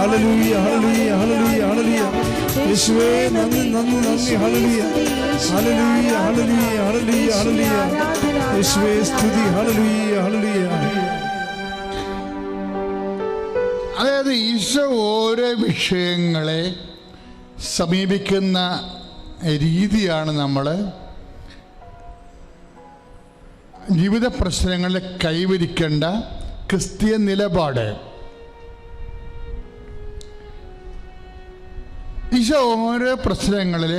Hallelujah hallelujah hallelujah hallelujah. യേശുവേ നന്ദി നന്ദി നന്ദി. Hallelujah hallelujah hallelujah hallelujah hallelujah. യേശുവേ സ്തുതി. Hallelujah hallelujah. അതായത് ഈശോ ഓരോ വിഷയങ്ങളെ സമീപിക്കുന്ന രീതിയാണ് നമ്മൾ ജീവിത പ്രശ്നങ്ങളിൽ കൈവരിക്കേണ്ട ക്രിസ്തീയ നിലപാട്. ഈശോ ഓരോ പ്രശ്നങ്ങളിൽ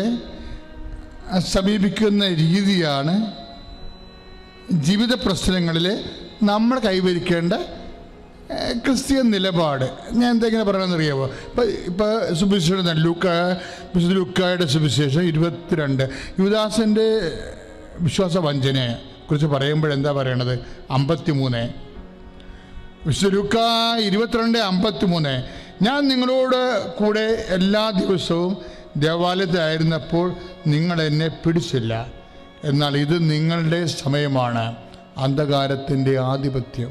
സമീപിക്കുന്ന രീതിയാണ് ജീവിത പ്രശ്നങ്ങളിൽ നമ്മൾ കൈവരിക്കേണ്ട ക്രിസ്തീയ നിലപാട്. ഞാൻ എന്തെങ്കിലും പറയണമെന്നറിയാമോ? ഇപ്പോൾ സുവിശേഷം ലൂക്കായുടെ സുവിശേഷം 22 യൂദാസിൻ്റെ വിശ്വാസ വഞ്ചനയെ കുറിച്ച് പറയുമ്പോഴെന്താ പറയണത്? 53 വിശുദ്ധ ലൂക്കാ 22:53 ഞാൻ നിങ്ങളോട് കൂടെ എല്ലാ ദിവസവും ദേവാലയത്തിലായിരുന്നപ്പോൾ നിങ്ങൾ എന്നെ പിടിച്ചില്ല, എന്നാൽ ഇത് നിങ്ങളുടെ സമയമാണ്, അന്ധകാരത്തിൻ്റെ ആധിപത്യം.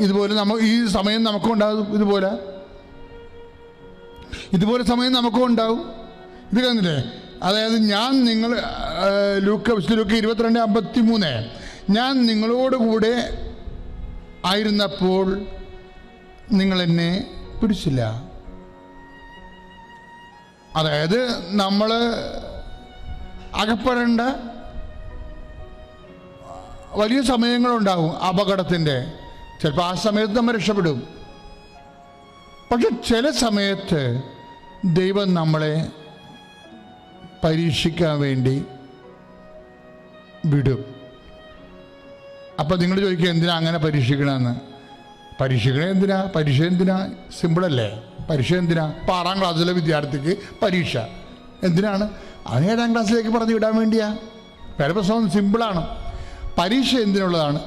ഇതുപോലെ ഈ സമയം നമുക്കും ഉണ്ടാകും. ഇതുപോലെ സമയം നമുക്കും ഉണ്ടാവും. ഇത് കണ്ടില്ലേ? അതായത് ലൂക്ക 22:53 ഞാൻ നിങ്ങളോട് കൂടെ ആയിരുന്നപ്പോൾ നിങ്ങൾ എന്നെ പിടിച്ചില്ല. അതായത് നമ്മൾ അകപ്പെടേണ്ട വലിയ സമയങ്ങളുണ്ടാവും അപകടത്തിൻ്റെ. ചിലപ്പോൾ ആ സമയത്ത് നമ്മൾ രക്ഷപ്പെടും. പക്ഷെ ചില സമയത്ത് ദൈവം നമ്മളെ പരീക്ഷിക്കാൻ വേണ്ടി വിടും. അപ്പം നിങ്ങൾ ചോദിക്കുക എന്തിനാ അങ്ങനെ പരീക്ഷിക്കണമെന്ന്? പരീക്ഷ എന്തിനാ? സിമ്പിളല്ലേ? പരീക്ഷ എന്തിനാ? ഇപ്പോൾ 6ാം ക്ലാസ്സിലെ വിദ്യാർത്ഥിക്ക് പരീക്ഷ എന്തിനാണ്? അവൻ 7ാം ക്ലാസ്സിലേക്ക് പറഞ്ഞു വിടാൻ വേണ്ടിയാ. വേറെ പ്രശ്നം സിമ്പിളാണ്. പരീക്ഷ എന്തിനുള്ളതാണ്?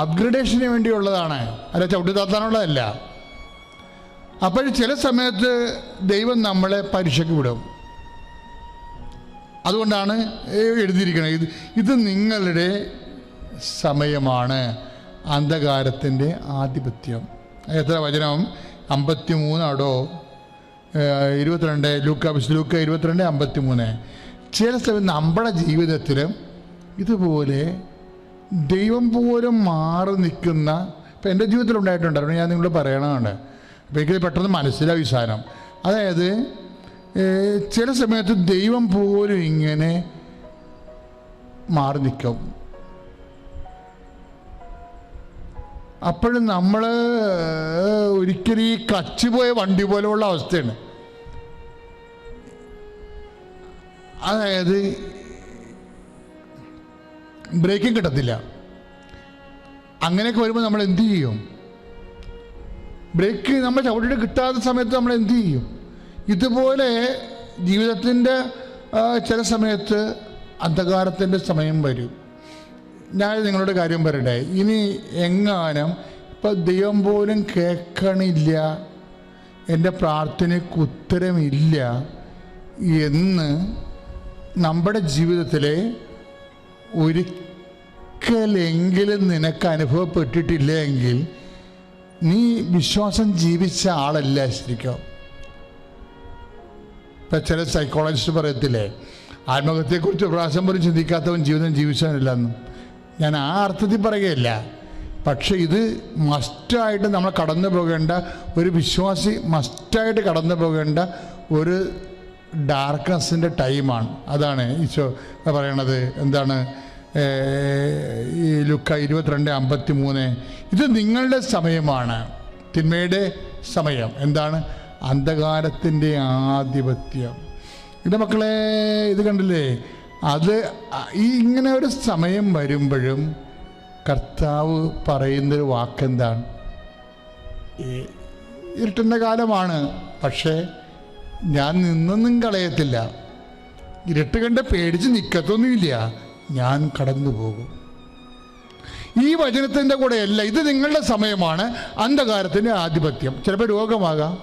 അപ്ഗ്രഡേഷന് വേണ്ടിയുള്ളതാണ്, അല്ല ചവിട്ടി താത്താനുള്ളതല്ല. അപ്പോൾ ചില സമയത്ത് ദൈവം നമ്മളെ പരീക്ഷയ്ക്ക് വിടും. അതുകൊണ്ടാണ് എഴുതിയിരിക്കുന്നത്, ഇത് നിങ്ങളുടെ സമയമാണ്, അന്ധകാരത്തിൻ്റെ ആധിപത്യം. എത്ര വചനം? 53 22 ലൂക്ക 22:53. ചില സമയത്ത് നമ്മുടെ ജീവിതത്തിലും ഇതുപോലെ ദൈവം പോലും മാറി നിൽക്കുന്ന, ഇപ്പം എൻ്റെ ജീവിതത്തിൽ ഉണ്ടായിട്ടുണ്ടായിരുന്നു, ഞാൻ നിങ്ങളോട് പറയണതാണ്. അപ്പോൾ എനിക്ക് പെട്ടെന്ന് മനസ്സിലാവും ഈ സാധനം. അതായത് ചില സമയത്ത് ദൈവം പോലും ഇങ്ങനെ മാറി നിൽക്കും. അപ്പോഴും നമ്മൾ ഒരിക്കലും ഈ കച്ചുപോയ വണ്ടി പോലെയുള്ള അവസ്ഥയാണ്. അതായത് ബ്രേക്കിംഗ് കിട്ടത്തില്ല. അങ്ങനെയൊക്കെ വരുമ്പോൾ നമ്മൾ എന്തു ചെയ്യും? ബ്രേക്ക് നമ്മൾ ചവിട്ടിട്ട് കിട്ടാത്ത സമയത്ത് നമ്മൾ എന്തു ചെയ്യും? ഇതുപോലെ ജീവിതത്തിൻ്റെ ചില സമയത്ത് അന്ധകാരത്തിൻ്റെ സമയം വരും. ഞാൻ നിങ്ങളോട് കാര്യം പറയട്ടെ, ഇനി എങ്ങാനും ഇപ്പം ദൈവം പോലും കേൾക്കണില്ല, എൻ്റെ പ്രാർത്ഥനയ്ക്ക് ഉത്തരമില്ല എന്ന് നമ്മുടെ ജീവിതത്തിലെ ഒരിക്കലെങ്കിലും നിനക്ക് അനുഭവപ്പെട്ടിട്ടില്ല എങ്കിൽ നീ വിശ്വാസം ജീവിച്ച ആളല്ല ശരിക്കും. ഇപ്പം ചില സൈക്കോളജിസ്റ്റ് പറയത്തില്ലേ, ആത്മഹത്യയെക്കുറിച്ച് പ്രാവശ്യം പോലും ചിന്തിക്കാത്തവൻ ജീവിതം ജീവിച്ചവനില്ലെന്ന്. ഞാൻ ആ അർത്ഥത്തിൽ പറയുകയില്ല. പക്ഷെ ഇത് മസ്റ്റായിട്ട് നമ്മൾ കടന്നു പോകേണ്ട, ഒരു വിശ്വാസി മസ്റ്റായിട്ട് കടന്നു പോകേണ്ട ഒരു ഡാർക്ക്നെസ്സിൻ്റെ ടൈമാണ്. അതാണ് ഈശോ പറയണത്. എന്താണ്? ഈ ലൂക്ക 22:53 ഇത് നിങ്ങളുടെ സമയമാണ്, തിന്മയുടെ സമയം. എന്താണ്? അന്ധകാരത്തിൻ്റെ ആധിപത്യം. എൻ്റെ മക്കളെ, ഇത് കണ്ടില്ലേ? അത് ഇങ്ങനെ ഒരു സമയം വരുമ്പോഴും കർത്താവ് പറയുന്നൊരു വാക്കെന്താണ്? ഇരുട്ടിൻ്റെ കാലമാണ്, പക്ഷേ ഞാൻ നിന്നൊന്നും കളയത്തില്ല, ഇരുട്ട് കണ്ട് പേടിച്ച് നിൽക്കത്തൊന്നുമില്ല, ഞാൻ കടന്നു പോകും. ഈ വചനത്തിൻ്റെ കൂടെയല്ല, ഇത് നിങ്ങളുടെ സമയമാണ്, അന്ധകാരത്തിൻ്റെ ആധിപത്യം. ചിലപ്പോൾ രോഗമാകാം,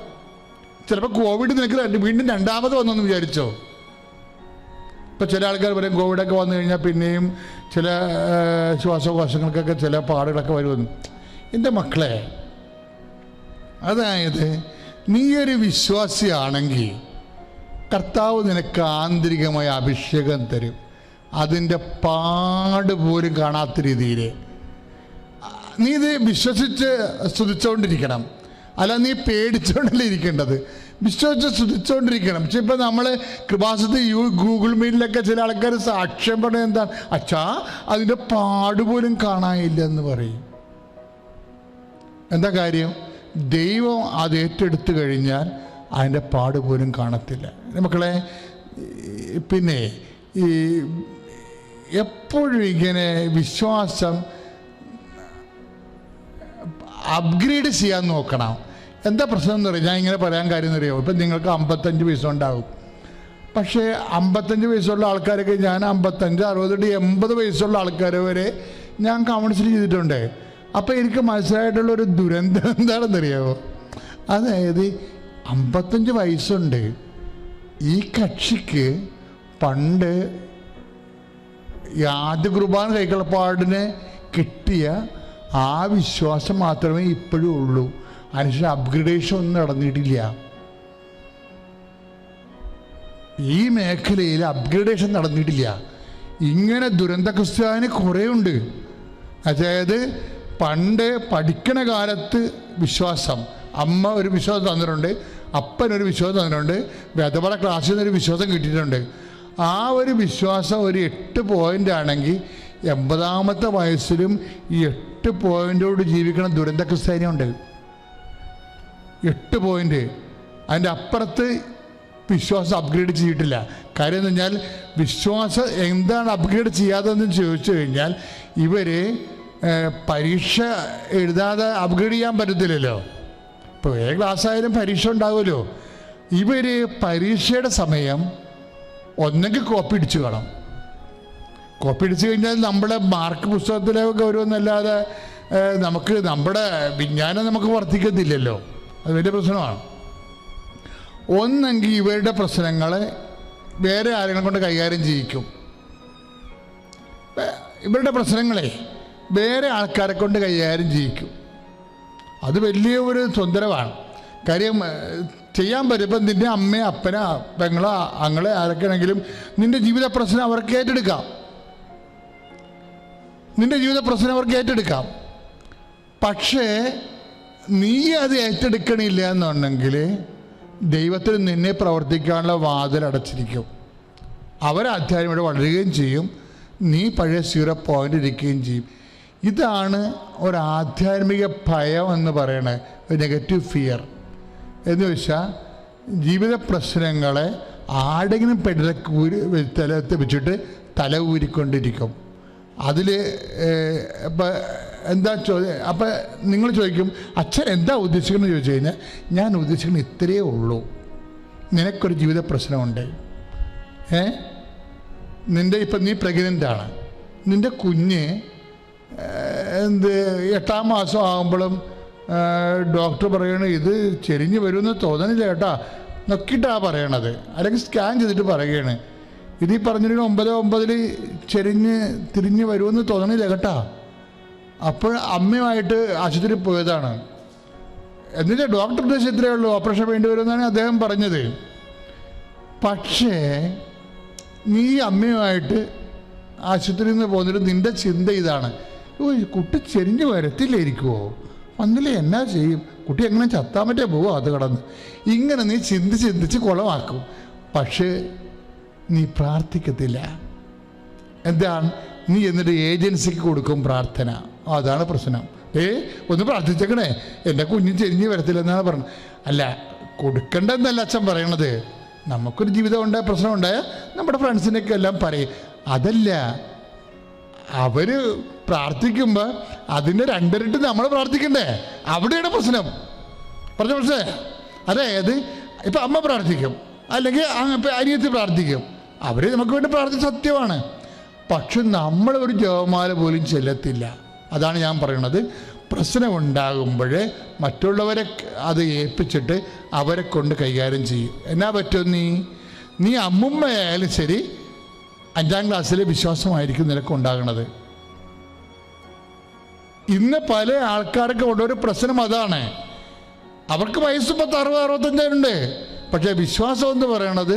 ചിലപ്പോൾ കോവിഡ് നിനക്ക് വീണ്ടും 2ാമത് വന്നെന്ന് വിചാരിച്ചോ? ഇപ്പം ചില ആൾക്കാർ പറയും കോവിഡൊക്കെ വന്നു കഴിഞ്ഞാൽ പിന്നെയും ചില ശ്വാസകോശങ്ങൾക്കൊക്കെ ചില പാടുകളൊക്കെ വരുമെന്ന്. എൻ്റെ മക്കളെ, അതായത് നീ ഒരു വിശ്വാസിയാണെങ്കിൽ കർത്താവ് നിനക്ക് ആന്തരികമായ അഭിഷേകം തരും. അതിൻ്റെ പാട് പോലും കാണാത്ത രീതിയിൽ നീ ഇത് വിശ്വസിച്ച് സ്തുതിച്ചുകൊണ്ടിരിക്കണം. അല്ല, നീ പേടിച്ചുകൊണ്ടല്ലേ ഇരിക്കേണ്ടത്, വിശ്വസിച്ച് സ്തുതിച്ചുകൊണ്ടിരിക്കണം. പക്ഷെ ഇപ്പം നമ്മൾ കൃപാസനത്ത് ഗൂഗിൾ മീറ്റിലൊക്കെ ചില ആൾക്കാർ സാക്ഷ്യം പറഞ്ഞത് എന്താണ്, അച്ഛാ അതിൻ്റെ പാടുപോലും കാണാനില്ല എന്ന് പറയും. എന്താ കാര്യം? ദൈവം അത് ഏറ്റെടുത്തു കഴിഞ്ഞാൽ അതിൻ്റെ പാടുപോലും കാണത്തില്ല. മക്കളെ, പിന്നെ ഈ എപ്പോഴും ഇങ്ങനെ വിശ്വാസം അപ്ഗ്രേഡ് ചെയ്യാൻ നോക്കണം. എന്താ പ്രശ്നം എന്ന് പറയുക, ഞാൻ ഇങ്ങനെ പറയാൻ കാര്യം എന്നറിയാമോ? ഇപ്പം നിങ്ങൾക്ക് 55 വയസ്സുണ്ടാവും. പക്ഷേ 55 വയസ്സുള്ള ആൾക്കാരൊക്കെ, ഞാൻ 55, 60, 80 വയസ്സുള്ള ആൾക്കാർ വരെ ഞാൻ കൗൺസിൽ ചെയ്തിട്ടുണ്ട്. അപ്പോൾ എനിക്ക് മനസ്സിലായിട്ടുള്ളൊരു ദുരന്തം എന്താണെന്നറിയാമോ? അതായത് 55 വയസ്സുണ്ട്, ഈ കക്ഷിക്ക് പണ്ട് ആദ്യ കുർബാന കൈക്കളപ്പാടിന് കിട്ടിയ ആ വിശ്വാസം മാത്രമേ ഇപ്പോഴും ഉള്ളൂ. അതിനുശേഷം അപ്ഗ്രഡേഷൻ ഒന്നും നടന്നിട്ടില്ല. ഈ മേഖലയിൽ അപ്ഗ്രഡേഷൻ നടന്നിട്ടില്ല. ഇങ്ങനെ ദുരന്ത ക്രിസ്ത്യാനി കുറേ ഉണ്ട്. അതായത് പണ്ട് പഠിക്കണ കാലത്ത് വിശ്വാസം, അമ്മ ഒരു വിശ്വാസം തന്നിട്ടുണ്ട്, അപ്പനൊരു വിശ്വാസം തന്നിട്ടുണ്ട്, വേദപാഠ ക്ലാസ്സിൽ നിന്നൊരു വിശ്വാസം കിട്ടിയിട്ടുണ്ട്. ആ ഒരു വിശ്വാസം ഒരു 8 പോയിൻ്റ് ആണെങ്കിൽ 80ാമത്തെ വയസ്സിലും ഈ 8 പോയിൻ്റോട് ജീവിക്കണ ദുരന്ത ക്രിസ്ത്യാനിയുണ്ട്. 8 പോയിൻ്റ്. അതിൻ്റെ അപ്പുറത്ത് വിശ്വാസം അപ്ഗ്രേഡ് ചെയ്തിട്ടില്ല. കാര്യം എന്ന് പറഞ്ഞാൽ വിശ്വാസം എന്താണ് അപ്ഗ്രേഡ് ചെയ്യാത്തതെന്ന് ചോദിച്ചു കഴിഞ്ഞാൽ ഇവർ പരീക്ഷ എഴുതാതെ അപ്ഗ്രേഡ് ചെയ്യാൻ പറ്റത്തില്ലല്ലോ. ഇപ്പോൾ ഏത് ക്ലാസ്സായാലും പരീക്ഷ ഉണ്ടാവുമല്ലോ. ഇവർ പരീക്ഷയുടെ സമയം ഒന്നെങ്കിൽ കോപ്പി അടിച്ചു കാണാം. കോപ്പി അടിച്ചു കഴിഞ്ഞാൽ നമ്മുടെ മാർക്ക് പുസ്തകത്തിലൊക്കെ വരുമെന്നല്ലാതെ നമുക്ക് നമ്മുടെ വിജ്ഞാനം നമുക്ക് വർദ്ധിക്കത്തില്ലല്ലോ. അത് വലിയ പ്രശ്നമാണ്. ഒന്നെങ്കിൽ ഇവരുടെ പ്രശ്നങ്ങളെ വേറെ ആരെങ്കിലും കൊണ്ട് കൈകാര്യം ചെയ്യിക്കും. ഇവരുടെ പ്രശ്നങ്ങളെ വേറെ ആൾക്കാരെ കൊണ്ട് കൈകാര്യം ചെയ്യിക്കും. അത് വലിയ ഒരു സ്വന്തരമാണ്. കാര്യം ചെയ്യാൻ പറ്റുമ്പോൾ നിൻ്റെ അമ്മയോ അപ്പനോ പെങ്ങളോ അങ്ങളെ ആരൊക്കെയാണെങ്കിലും നിൻ്റെ ജീവിത പ്രശ്നം അവർക്ക് ഏറ്റെടുക്കാം. നിൻ്റെ ജീവിത പ്രശ്നം അവർക്ക് ഏറ്റെടുക്കാം. പക്ഷേ നീ അത് ഏറ്റെടുക്കണില്ല എന്നുണ്ടെങ്കിൽ ദൈവത്തിന് നിന്നെ പ്രവർത്തിക്കാനുള്ള വാതിൽ അടച്ചിരിക്കും. അവരാധ്യായം ഇവിടെ വളരുകയും ചെയ്യും, നീ പഴയ 0 പോയിൻ്റ് ഇരിക്കുകയും ചെയ്യും. ഇതാണ് ഒരാധ്യാത്മിക ഭയം എന്ന് പറയണത്, ഒരു നെഗറ്റീവ് ഫിയർ. എന്ന് വെച്ചാൽ ജീവിത പ്രശ്നങ്ങളെ ആടെങ്കിലും തലത്ത് വെച്ചിട്ട് തല ഊരിക്കൊണ്ടിരിക്കും. അതിൽ ഇപ്പം എന്താ ചോദ്യം? അപ്പം നിങ്ങൾ ചോദിക്കും, അച്ഛൻ എന്താ ഉദ്ദേശിക്കുന്നത് ചോദിച്ചു കഴിഞ്ഞാൽ ഞാൻ ഉദ്ദേശിക്കുന്നത് ഇത്രയേ ഉള്ളൂ. നിനക്കൊരു ജീവിത പ്രശ്നമുണ്ട്, നീ പ്രഗ്നൻ്റാണ്, നിൻ്റെ കുഞ്ഞ് 8ാം മാസം ആകുമ്പോഴും ഡോക്ടർ പറയണ ഇത് ചെരിഞ്ഞ് വരുമെന്ന് തോന്നണില്ല കേട്ടാ, നോക്കിയിട്ടാണ് പറയണത്, അല്ലെങ്കിൽ സ്കാൻ ചെയ്തിട്ട് പറയുകയാണ് ഇത് ഈ പറഞ്ഞിട്ട് 9 തിരിഞ്ഞ് വരുമെന്ന് തോന്നണില്ല കേട്ടാ. അപ്പോൾ അമ്മയുമായിട്ട് ആശുപത്രിയിൽ പോയതാണ്. എന്നിട്ട് ഡോക്ടർ ഉദ്ദേശം ഇത്രയേ ഉള്ളൂ, ഓപ്പറേഷൻ വേണ്ടി വരുമെന്നാണ് അദ്ദേഹം പറഞ്ഞത്. പക്ഷേ നീ അമ്മയുമായിട്ട് ആശുപത്രിയിൽ നിന്ന് പോന്നിട്ട് നിൻ്റെ ചിന്ത ഇതാണ്, കുട്ടി ചെരിഞ്ഞ് വരത്തില്ലായിരിക്കുമോ, വന്നില്ലേ എന്നാ ചെയ്യും, കുട്ടി എങ്ങനെ ചത്താൻ പറ്റേ പോവോ അത് കടന്ന്. ഇങ്ങനെ നീ ചിന്തിച്ച് കുളമാക്കും. പക്ഷേ നീ പ്രാർത്ഥിക്കത്തില്ല. എന്താണ്? നീ എന്നിട്ട് ഏജൻസിക്ക് കൊടുക്കും പ്രാർത്ഥന. അതാണ് പ്രശ്നം. ഒന്ന് പ്രാർത്ഥിച്ചേക്കണേ, എൻ്റെ കുഞ്ഞ് ചെരിഞ്ഞ് വരത്തില്ലെന്നാണ് പറഞ്ഞത്. അല്ല, കൊടുക്കേണ്ടതെന്നല്ല അച്ഛൻ പറയണത്. നമുക്കൊരു ജീവിതം ഉണ്ടായ പ്രശ്നം ഉണ്ടായാൽ നമ്മുടെ ഫ്രണ്ട്സിനൊക്കെ എല്ലാം പറയും. അതല്ല, അവർ പ്രാർത്ഥിക്കുമ്പോൾ അതിൻ്റെ 2 ഇരട്ടി നമ്മൾ പ്രാർത്ഥിക്കണ്ടേ? അവിടെയാണ് പ്രശ്നം. പറഞ്ഞ പ്രശ്നമേ. അതായത് ഇപ്പം അമ്മ പ്രാർത്ഥിക്കും, അല്ലെങ്കിൽ ഇപ്പം അനിയത്തി പ്രാർത്ഥിക്കും, അവർ നമുക്ക് വേണ്ടി പ്രാർത്ഥിച്ച സത്യമാണ്. പക്ഷെ നമ്മളൊരു ജപമാല പോലും ചെല്ലത്തില്ല. അതാണ് ഞാൻ പറയണത്. പ്രശ്നമുണ്ടാകുമ്പോൾ മറ്റുള്ളവരെ അത് ഏൽപ്പിച്ചിട്ട് അവരെ കൊണ്ട് കൈകാര്യം ചെയ്യും. എന്നാ പറ്റും? നീ അമ്മുമ്മയായാലും ശരി 5ാം ക്ലാസ്സിലെ വിശ്വാസമായിരിക്കും നിനക്കുണ്ടാകണത്. ഇന്ന് പല ആൾക്കാർക്ക് ഉള്ളൊരു പ്രശ്നം അതാണ്. അവർക്ക് വയസ്സ് 60-65 പക്ഷേ വിശ്വാസം എന്ന് പറയണത്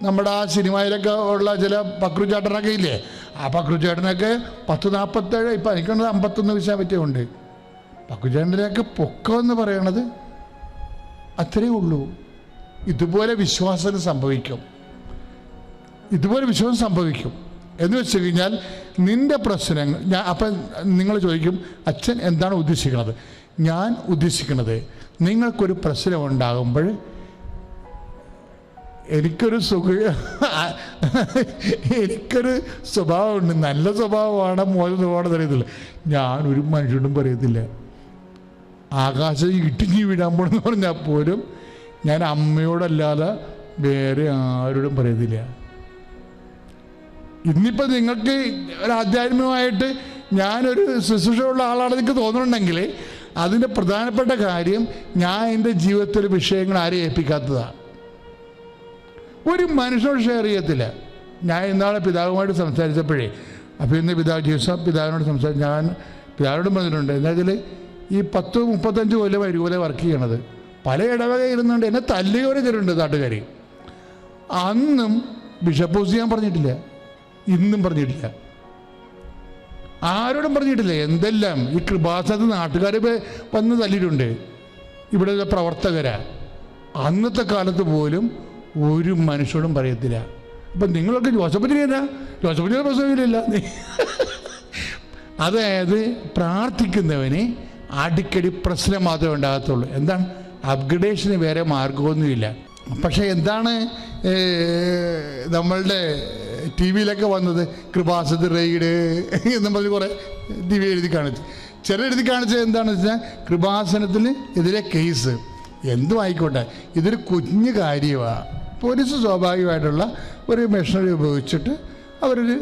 നമ്മുടെ ആ സിനിമയിലൊക്കെ ഉള്ള ചില പക്രുചേട്ടനൊക്കെ ഇല്ലേ, ആ പക്രുചേട്ടനൊക്കെ 10-47, ഇപ്പം എനിക്കുള്ളത് 51 വയസ്സാ പറ്റിയുണ്ട്. പക്രുചേട്ടൻ്റെയൊക്കെ പൊക്കമെന്ന് പറയണത് അത്രയേ ഉള്ളൂ. ഇതുപോലെ വിശ്വാസം സംഭവിക്കും, ഇതുപോലെ വിശ്വാസം സംഭവിക്കും എന്ന് വെച്ച് കഴിഞ്ഞാൽ നിൻ്റെ പ്രശ്നങ്ങൾ അപ്പം നിങ്ങൾ ചോദിക്കും, അച്ഛൻ എന്താണ് ഉദ്ദേശിക്കുന്നത്? ഞാൻ ഉദ്ദേശിക്കുന്നത്, നിങ്ങൾക്കൊരു പ്രശ്നം ഉണ്ടാകുമ്പോൾ എനിക്കൊരു സ്വഭാവമുണ്ട്, നല്ല സ്വഭാവമാണ് മോശം സ്വഭാവമാണെന്ന് അറിയത്തില്ല. ഞാനൊരു മനുഷ്യനോടും പറയത്തില്ല. ആകാശം ഇടിഞ്ഞു വീഴാൻ പോണെന്ന് പറഞ്ഞാൽ പോലും ഞാൻ അമ്മയോടല്ലാതെ വേറെ ആരോടും പറയത്തില്ല. ഇന്നിപ്പോൾ നിങ്ങൾക്ക് ഒരു ആധ്യാത്മികമായിട്ട് ഞാനൊരു ശുശ്രൂഷയുള്ള ആളാണെന്ന് എനിക്ക് തോന്നുന്നുണ്ടെങ്കിൽ അതിൻ്റെ പ്രധാനപ്പെട്ട കാര്യം ഞാൻ എൻ്റെ ജീവിതത്തിലെ വിഷയങ്ങൾ ആരെയും ഏൽപ്പിക്കാത്തതാണ്. ഒരു മനുഷ്യനോട് ഷെയർ ചെയ്യത്തില്ല. ഞാൻ ഇന്നാളെ പിതാവുമായിട്ട് സംസാരിച്ചപ്പോഴേ, അപ്പോൾ ഇന്ന് പിതാവിനോട് സംസാരിച്ച് ഞാൻ പിതാവിനോടും പറഞ്ഞിട്ടുണ്ട്, എന്താ വെച്ചാൽ ഈ 10-35 കൊല്ലം ഒരുപോലെ വർക്ക് ചെയ്യണത്, പല ഇടവക ഇരുന്നുകൊണ്ട് എന്നെ തല്ലുകവരെ തരുന്നുണ്ട് നാട്ടുകാർ. അന്നും ബിഷപ്പ് ഹൗസ് ഞാൻ പറഞ്ഞിട്ടില്ല, ഇന്നും പറഞ്ഞിട്ടില്ല, ആരോടും പറഞ്ഞിട്ടില്ല. എന്തെല്ലാം ഈ കൃപാസനത്ത് നാട്ടുകാർ വന്ന് തല്ലിയിട്ടുണ്ട്, ഇവിടെ പ്രവർത്തകരാ. അന്നത്തെ കാലത്ത് പോലും ഒരു മനുഷ്യരോടും പറയത്തില്ല. അപ്പം നിങ്ങളൊക്കെ ജോസഫിന് പ്രസവമില്ല. അതായത് പ്രാർത്ഥിക്കുന്നവന് അടിക്കടി പ്രശ്നം മാത്രമേ ഉണ്ടാകത്തുള്ളൂ. എന്താണ്? അപ്ഗ്രഡേഷന് വേറെ മാർഗമൊന്നുമില്ല. പക്ഷേ എന്താണ് നമ്മളുടെ ടി വിയിലൊക്കെ വന്നത്, കൃപാസനത്ത് റെയ്ഡ് എന്നും പറഞ്ഞ് കുറേ ടി വി എഴുതി കാണിച്ചു. ചില എഴുതി കാണിച്ചത് എന്താണെന്ന് വെച്ചാൽ കൃപാസനത്തിന് എതിരെ കേസ്. എന്തും ആയിക്കോട്ടെ, ഇതൊരു കുഞ്ഞു കാര്യമാണ്. പോലീസ് സ്വാഭാവികമായിട്ടുള്ള ഒരു മെഷീനറി ഉപയോഗിച്ചിട്ട് അവരൊരു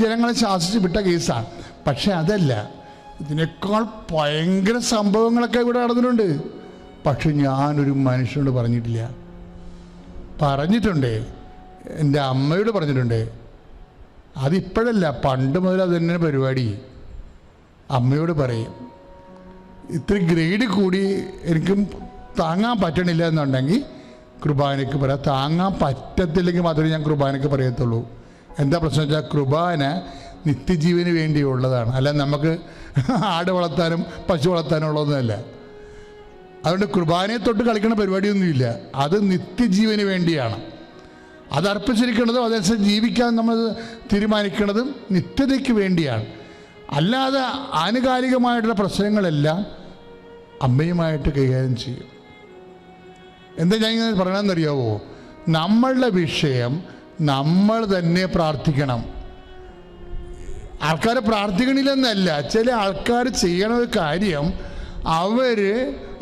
ജനങ്ങളെ ശാസിച്ച് വിട്ട കേസാണ്. പക്ഷെ അതല്ല, ഇതിനേക്കാൾ ഭയങ്കര സംഭവങ്ങളൊക്കെ ഇവിടെ നടന്നിട്ടുണ്ട്. പക്ഷെ ഞാനൊരു മനുഷ്യനോട് പറഞ്ഞിട്ടില്ല. പറഞ്ഞിട്ടുണ്ട്, എൻ്റെ അമ്മയോട് പറഞ്ഞിട്ടുണ്ട്. അതിപ്പോഴല്ല, പണ്ട് മുതൽ അത് തന്നെ പരിപാടി. അമ്മയോട് പറയും, ഇത്ര ഗ്രേഡ് കൂടി എനിക്കും താങ്ങാൻ പറ്റണില്ല എന്നുണ്ടെങ്കിൽ കുർബാനയ്ക്ക് പറയാം. താങ്ങാൻ പറ്റത്തില്ലെങ്കിൽ മാത്രമേ ഞാൻ കുർബാനയ്ക്ക് പറയത്തുള്ളൂ. എന്താ പ്രശ്നം വെച്ചാൽ കുർബാന നിത്യജീവന് വേണ്ടിയുള്ളതാണ്, അല്ല നമുക്ക് ആട് വളർത്താനും പശു വളർത്താനും ഉള്ളതൊന്നുമല്ല. അതുകൊണ്ട് കുർബാനയെ തൊട്ട് കളിക്കുന്ന പരിപാടിയൊന്നുമില്ല. അത് നിത്യജീവന് വേണ്ടിയാണ്. അത് അർപ്പിച്ചിരിക്കുന്നതും അതനുസരിച്ച് ജീവിക്കാൻ നമ്മൾ തീരുമാനിക്കുന്നതും നിത്യതയ്ക്ക് വേണ്ടിയാണ്. അല്ലാതെ ആനുകാലികമായിട്ടുള്ള പ്രശ്നങ്ങളെല്ലാം അമ്മയുമായിട്ട് കൈകാര്യം ചെയ്യും. എന്താ ഞാൻ ഇങ്ങനെ പറയണമെന്നറിയാവോ? നമ്മളുടെ വിഷയം നമ്മൾ തന്നെ പ്രാർത്ഥിക്കണം. ആൾക്കാർ പ്രാർത്ഥിക്കണില്ലെന്നല്ല, ചില ആൾക്കാർ ചെയ്യണ ഒരു കാര്യം,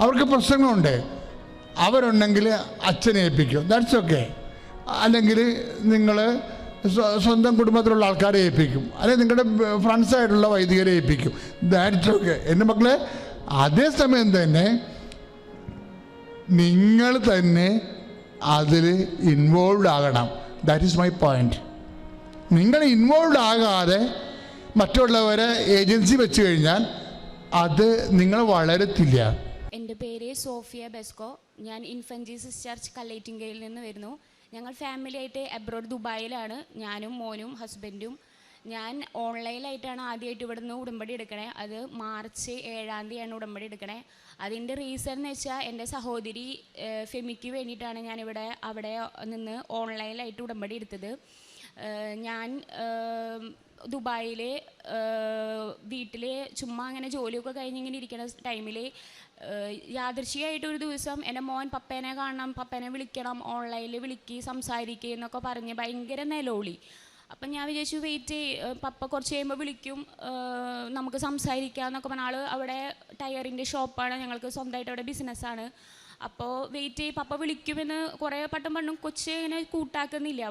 അവർക്ക് പ്രശ്നങ്ങളുണ്ട്, അവരുണ്ടെങ്കിൽ അച്ഛനെ ഏൽപ്പിക്കും, ദാറ്റ്സ് ഓക്കെ. അല്ലെങ്കിൽ നിങ്ങൾ സ്വന്തം കുടുംബത്തിലുള്ള ആൾക്കാരെ ഏൽപ്പിക്കും, അല്ലെങ്കിൽ നിങ്ങളുടെ ഫ്രണ്ട്സായിട്ടുള്ള വൈദികരെ ഏൽപ്പിക്കും, ദാറ്റ്സ് ഓക്കെ. എൻ്റെ മക്കളെ, അതേസമയം തന്നെ നിങ്ങൾ തന്നെ അതിൽ ഇൻവോൾവ് ആകണം. That is my point. നിങ്ങൾ ഇൻവോൾവ് ആകാതെ മറ്റുള്ളവരെ ഏജൻസി വെച്ച് കഴിഞ്ഞാൽ അത് നിങ്ങൾ വളരത്തില്ല. എൻ്റെ പേര് സോഫിയ ബെസ്കോ. ഞാൻ ഇൻഫന്റ് ജീസസ് ചർച്ച് കല്ലേറ്റിങ്കയിൽ നിന്ന് വരുന്നു. ഞങ്ങൾ ഫാമിലിയായിട്ട് അബ്രോഡ് ദുബായിലാണ്, ഞാനും മോനും ഹസ്ബൻഡും. ഞാൻ ഓൺലൈനായിട്ടാണ് ആദ്യമായിട്ട് ഇവിടെ നിന്ന് ഉടമ്പടി എടുക്കണേ. അത് മാർച്ച് 7-ാം തീയതിയാണ് ഉടമ്പടി എടുക്കണേ. അതിൻ്റെ റീസൺ എന്ന് വെച്ചാൽ എൻ്റെ സഹോദരി ഫെമിക്ക് വേണ്ടിയിട്ടാണ് ഞാനിവിടെ അവിടെ നിന്ന് ഓൺലൈനായിട്ട് ഉടമ്പടി എടുത്തത്. ഞാൻ ദുബായിൽ വീട്ടിൽ ചുമ്മാ അങ്ങനെ ജോലിയൊക്കെ കഴിഞ്ഞിങ്ങനെ ഇരിക്കുന്ന ടൈമിൽ യാദൃശ്ചികമായിട്ടൊരു ദിവസം എൻ്റെ മോൻ പപ്പേനെ കാണണം, പപ്പേനെ വിളിക്കണം, ഓൺലൈനിൽ വിളിക്കുക സംസാരിക്കുക എന്നൊക്കെ പറഞ്ഞ് ഭയങ്കര നിലവിളി. അപ്പം ഞാൻ വിചാരിച്ചു വെയിറ്റ് പപ്പ കുറച്ച് കഴിയുമ്പോൾ വിളിക്കും, നമുക്ക് സംസാരിക്കാം എന്നൊക്കെ പറഞ്ഞ ആൾ അവിടെ ടയറിൻ്റെ ഷോപ്പാണ്, ഞങ്ങൾക്ക് സ്വന്തമായിട്ട് അവിടെ ബിസിനസ്സാണ്. അപ്പോൾ വെയിറ്റ് പപ്പ വിളിക്കുമെന്ന് കുറേ പട്ടം പണ്ടും കൊച്ച് ഇങ്ങനെ കൂട്ടാക്കുന്നില്ല,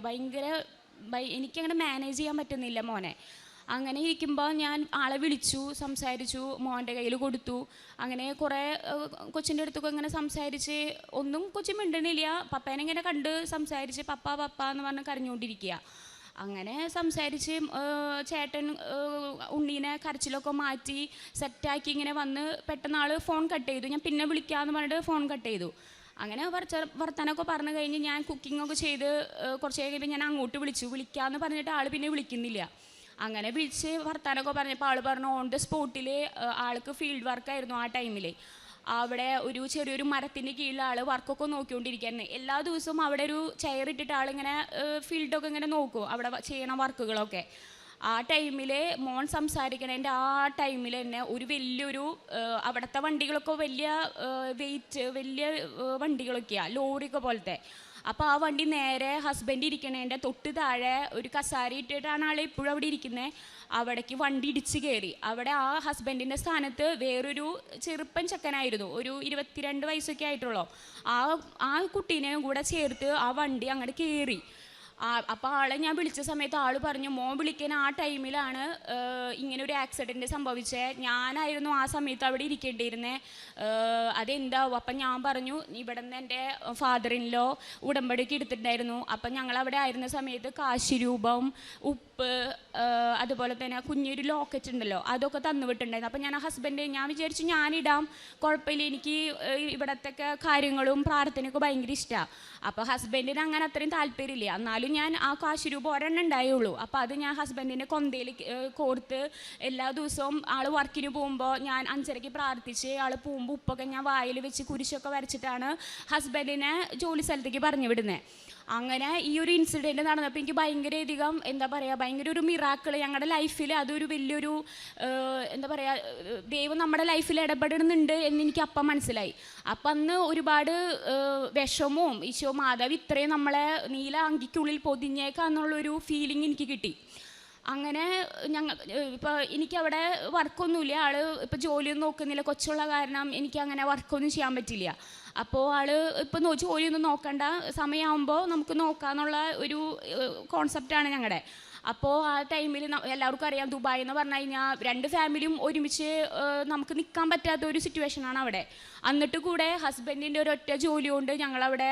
എനിക്കങ്ങനെ മാനേജ് ചെയ്യാൻ പറ്റുന്നില്ല മോനെ. അങ്ങനെ ഇരിക്കുമ്പോൾ ഞാൻ ആളെ വിളിച്ചു, സംസാരിച്ചു, മോൻ്റെ കയ്യിൽ കൊടുത്തു. അങ്ങനെ കുറേ കൊച്ചിൻ്റെ അടുത്തൊക്കെ ഇങ്ങനെ സംസാരിച്ച് ഒന്നും കൊച്ചു മിണ്ടണില്ല. പപ്പേനെ ഇങ്ങനെ കണ്ട് സംസാരിച്ച് പപ്പ പപ്പ എന്ന് പറഞ്ഞ് കരഞ്ഞുകൊണ്ടിരിക്കുക. അങ്ങനെ സംസാരിച്ച് ചേട്ടൻ ഉണ്ണീനെ കരച്ചിലൊക്കെ മാറ്റി സെറ്റാക്കി ഇങ്ങനെ വന്ന് പെട്ടെന്ന് ആൾ ഫോൺ കട്ട് ചെയ്തു. ഞാൻ പിന്നെ വിളിക്കാമെന്ന് പറഞ്ഞിട്ട് ഫോൺ കട്ട് ചെയ്തു. അങ്ങനെ വർത്താനമൊക്കെ പറഞ്ഞു കഴിഞ്ഞ് ഞാൻ കുക്കിങ്ങൊക്കെ ചെയ്ത് കുറച്ച് കഴിയുമ്പോൾ ഞാൻ അങ്ങോട്ട് വിളിക്കാമെന്ന് പറഞ്ഞിട്ട് ആൾ പിന്നെ വിളിക്കുന്നില്ല. അങ്ങനെ വിളിച്ച് വർത്താനമൊക്കെ പറഞ്ഞപ്പോൾ ആൾ പറഞ്ഞു ഓൺ ദ സ്പോട്ടിൽ ആൾക്ക് ഫീൽഡ് വർക്കായിരുന്നു ആ ടൈമിൽ. അവിടെ ഒരു ചെറിയൊരു മരത്തിൻ്റെ കീഴിൽ ആൾ വർക്കൊക്കെ നോക്കിക്കൊണ്ടിരിക്കുകയായിരുന്നു. എല്ലാ ദിവസവും അവിടെ ഒരു ചെയർ ഇട്ടിട്ട് ആളിങ്ങനെ ഫീൽഡൊക്കെ ഇങ്ങനെ നോക്കും, അവിടെ ചെയ്യണ വർക്കുകളൊക്കെ. ആ ടൈമിൽ മോൻ സംസാരിക്കണതിൻ്റെ ആ ടൈമിൽ തന്നെ ഒരു വലിയൊരു അവിടുത്തെ വണ്ടികളൊക്കെ വലിയ വെയിറ്റ് വലിയ വണ്ടികളൊക്കെയാണ്, ലോറിയൊക്കെ പോലത്തെ. അപ്പോൾ ആ വണ്ടി നേരെ ഹസ്ബൻഡ് ഇരിക്കണതിൻ്റെ തൊട്ട് താഴെ ഒരു കസാര ഇട്ടിട്ടാണ് ആൾ ഇപ്പോഴും അവിടെ ഇരിക്കുന്നത്. അവിടേക്ക് വണ്ടി ഇടിച്ച് കയറി. അവിടെ ആ ഹസ്ബൻഡിൻ്റെ സ്ഥാനത്ത് വേറൊരു ചെറുപ്പൻ ചെക്കനായിരുന്നു, ഒരു 22 വയസ്സൊക്കെ ആയിട്ടുള്ളൂ. ആ കുട്ടീനെയും കൂടെ ചേർത്ത് ആ വണ്ടി അങ്ങോട്ട് കയറി. അപ്പോൾ ആളെ ഞാൻ വിളിച്ച സമയത്ത് ആൾ പറഞ്ഞു മോൻ വിളിക്കാൻ ആ ടൈമിലാണ് ഇങ്ങനെ ഒരു ആക്സിഡൻറ്റ് സംഭവിച്ചത്, ഞാനായിരുന്നു ആ സമയത്ത് അവിടെ ഇരിക്കേണ്ടിയിരുന്നത്, അതെന്താവും. അപ്പം ഞാൻ പറഞ്ഞു ഇവിടെ നിന്ന് എൻ്റെ ഫാദർ ഇൻ ലോ ഉടമ്പടിക്ക് എടുത്തിട്ടുണ്ടായിരുന്നു. അപ്പം ഞങ്ങളവിടെ ആയിരുന്ന സമയത്ത് കാശിരൂപം, ഉപ്പ്, അതുപോലെ തന്നെ കുഞ്ഞൊരു ലോക്കറ്റ് ഉണ്ടല്ലോ, അതൊക്കെ തന്നുവിട്ടുണ്ടായിരുന്നു. അപ്പം ഞാൻ ഞാൻ വിചാരിച്ചു ഞാനിടാം, കുഴപ്പമില്ല, എനിക്ക് ഇവിടത്തൊക്കെ കാര്യങ്ങളും പ്രാർത്ഥനയൊക്കെ ഭയങ്കര ഇഷ്ടമാണ്. അപ്പോൾ ഹസ്ബൻഡിന് അങ്ങനെ അത്രയും താല്പര്യമില്ല. എന്നാലും ഞാൻ ആ കാശുരൂപം ഒരെണ്ണം ഉണ്ടായുള്ളൂ. അപ്പോൾ അത് ഞാൻ ഹസ്ബൻഡിൻ്റെ കൊന്തയിൽ കോർത്ത് എല്ലാ ദിവസവും ആൾ വർക്കിന് പോകുമ്പോൾ ഞാൻ 5:30 പ്രാർത്ഥിച്ച് ആൾ പോകുമ്പോൾ ഉപ്പൊക്കെ ഞാൻ വായിൽ വെച്ച് കുരിശൊക്കെ വരച്ചിട്ടാണ് ഹസ്ബൻഡിനെ ജോലി സ്ഥലത്തേക്ക് പറഞ്ഞു വിടുന്നത്. അങ്ങനെ ഈ ഒരു ഇൻസിഡൻറ്റ് നടന്നപ്പോൾ എനിക്ക് ഭയങ്കരധികം എന്താ പറയുക, ഭയങ്കര ഒരു മിറാക്കിൾ ഞങ്ങളുടെ ലൈഫിൽ. അതൊരു വലിയൊരു എന്താ പറയുക, ദൈവം നമ്മുടെ ലൈഫിൽ ഇടപെടുന്നുണ്ട് എന്നെനിക്ക് അപ്പം മനസ്സിലായി. അപ്പം അന്ന് ഒരുപാട് വിഷമവും ഈശോ മാതാവ് ഇത്രയും നമ്മളെ നീല അങ്കിക്കുള്ളിൽ പൊതിഞ്ഞേക്കാന്നുള്ളൊരു ഫീലിംഗ് എനിക്ക് കിട്ടി. അങ്ങനെ ഇപ്പോൾ എനിക്കവിടെ വർക്കൊന്നുമില്ല, ആൾ ഇപ്പോൾ ജോലിയൊന്നും നോക്കുന്നില്ല, കൊച്ചുള്ള കാരണം എനിക്ക് അങ്ങനെ വർക്കൊന്നും ചെയ്യാൻ പറ്റില്ല. അപ്പോൾ ആൾ ഇപ്പോൾ ജോലിയൊന്നും നോക്കണ്ട, സമയമാകുമ്പോൾ നമുക്ക് നോക്കാമെന്നുള്ള ഒരു കോൺസെപ്റ്റാണ് ഞങ്ങളുടെ. അപ്പോൾ ആ ടൈമിൽ എല്ലാവർക്കും അറിയാം, ദുബായ് എന്ന് പറഞ്ഞു കഴിഞ്ഞാൽ 2 ഫാമിലിയും ഒരുമിച്ച് നമുക്ക് നിൽക്കാൻ പറ്റാത്ത ഒരു സിറ്റുവേഷനാണ് അവിടെ. എന്നിട്ട് കൂടെ ഹസ്ബൻഡിൻ്റെ ഒരൊറ്റ ജോലി കൊണ്ട് ഞങ്ങളവിടെ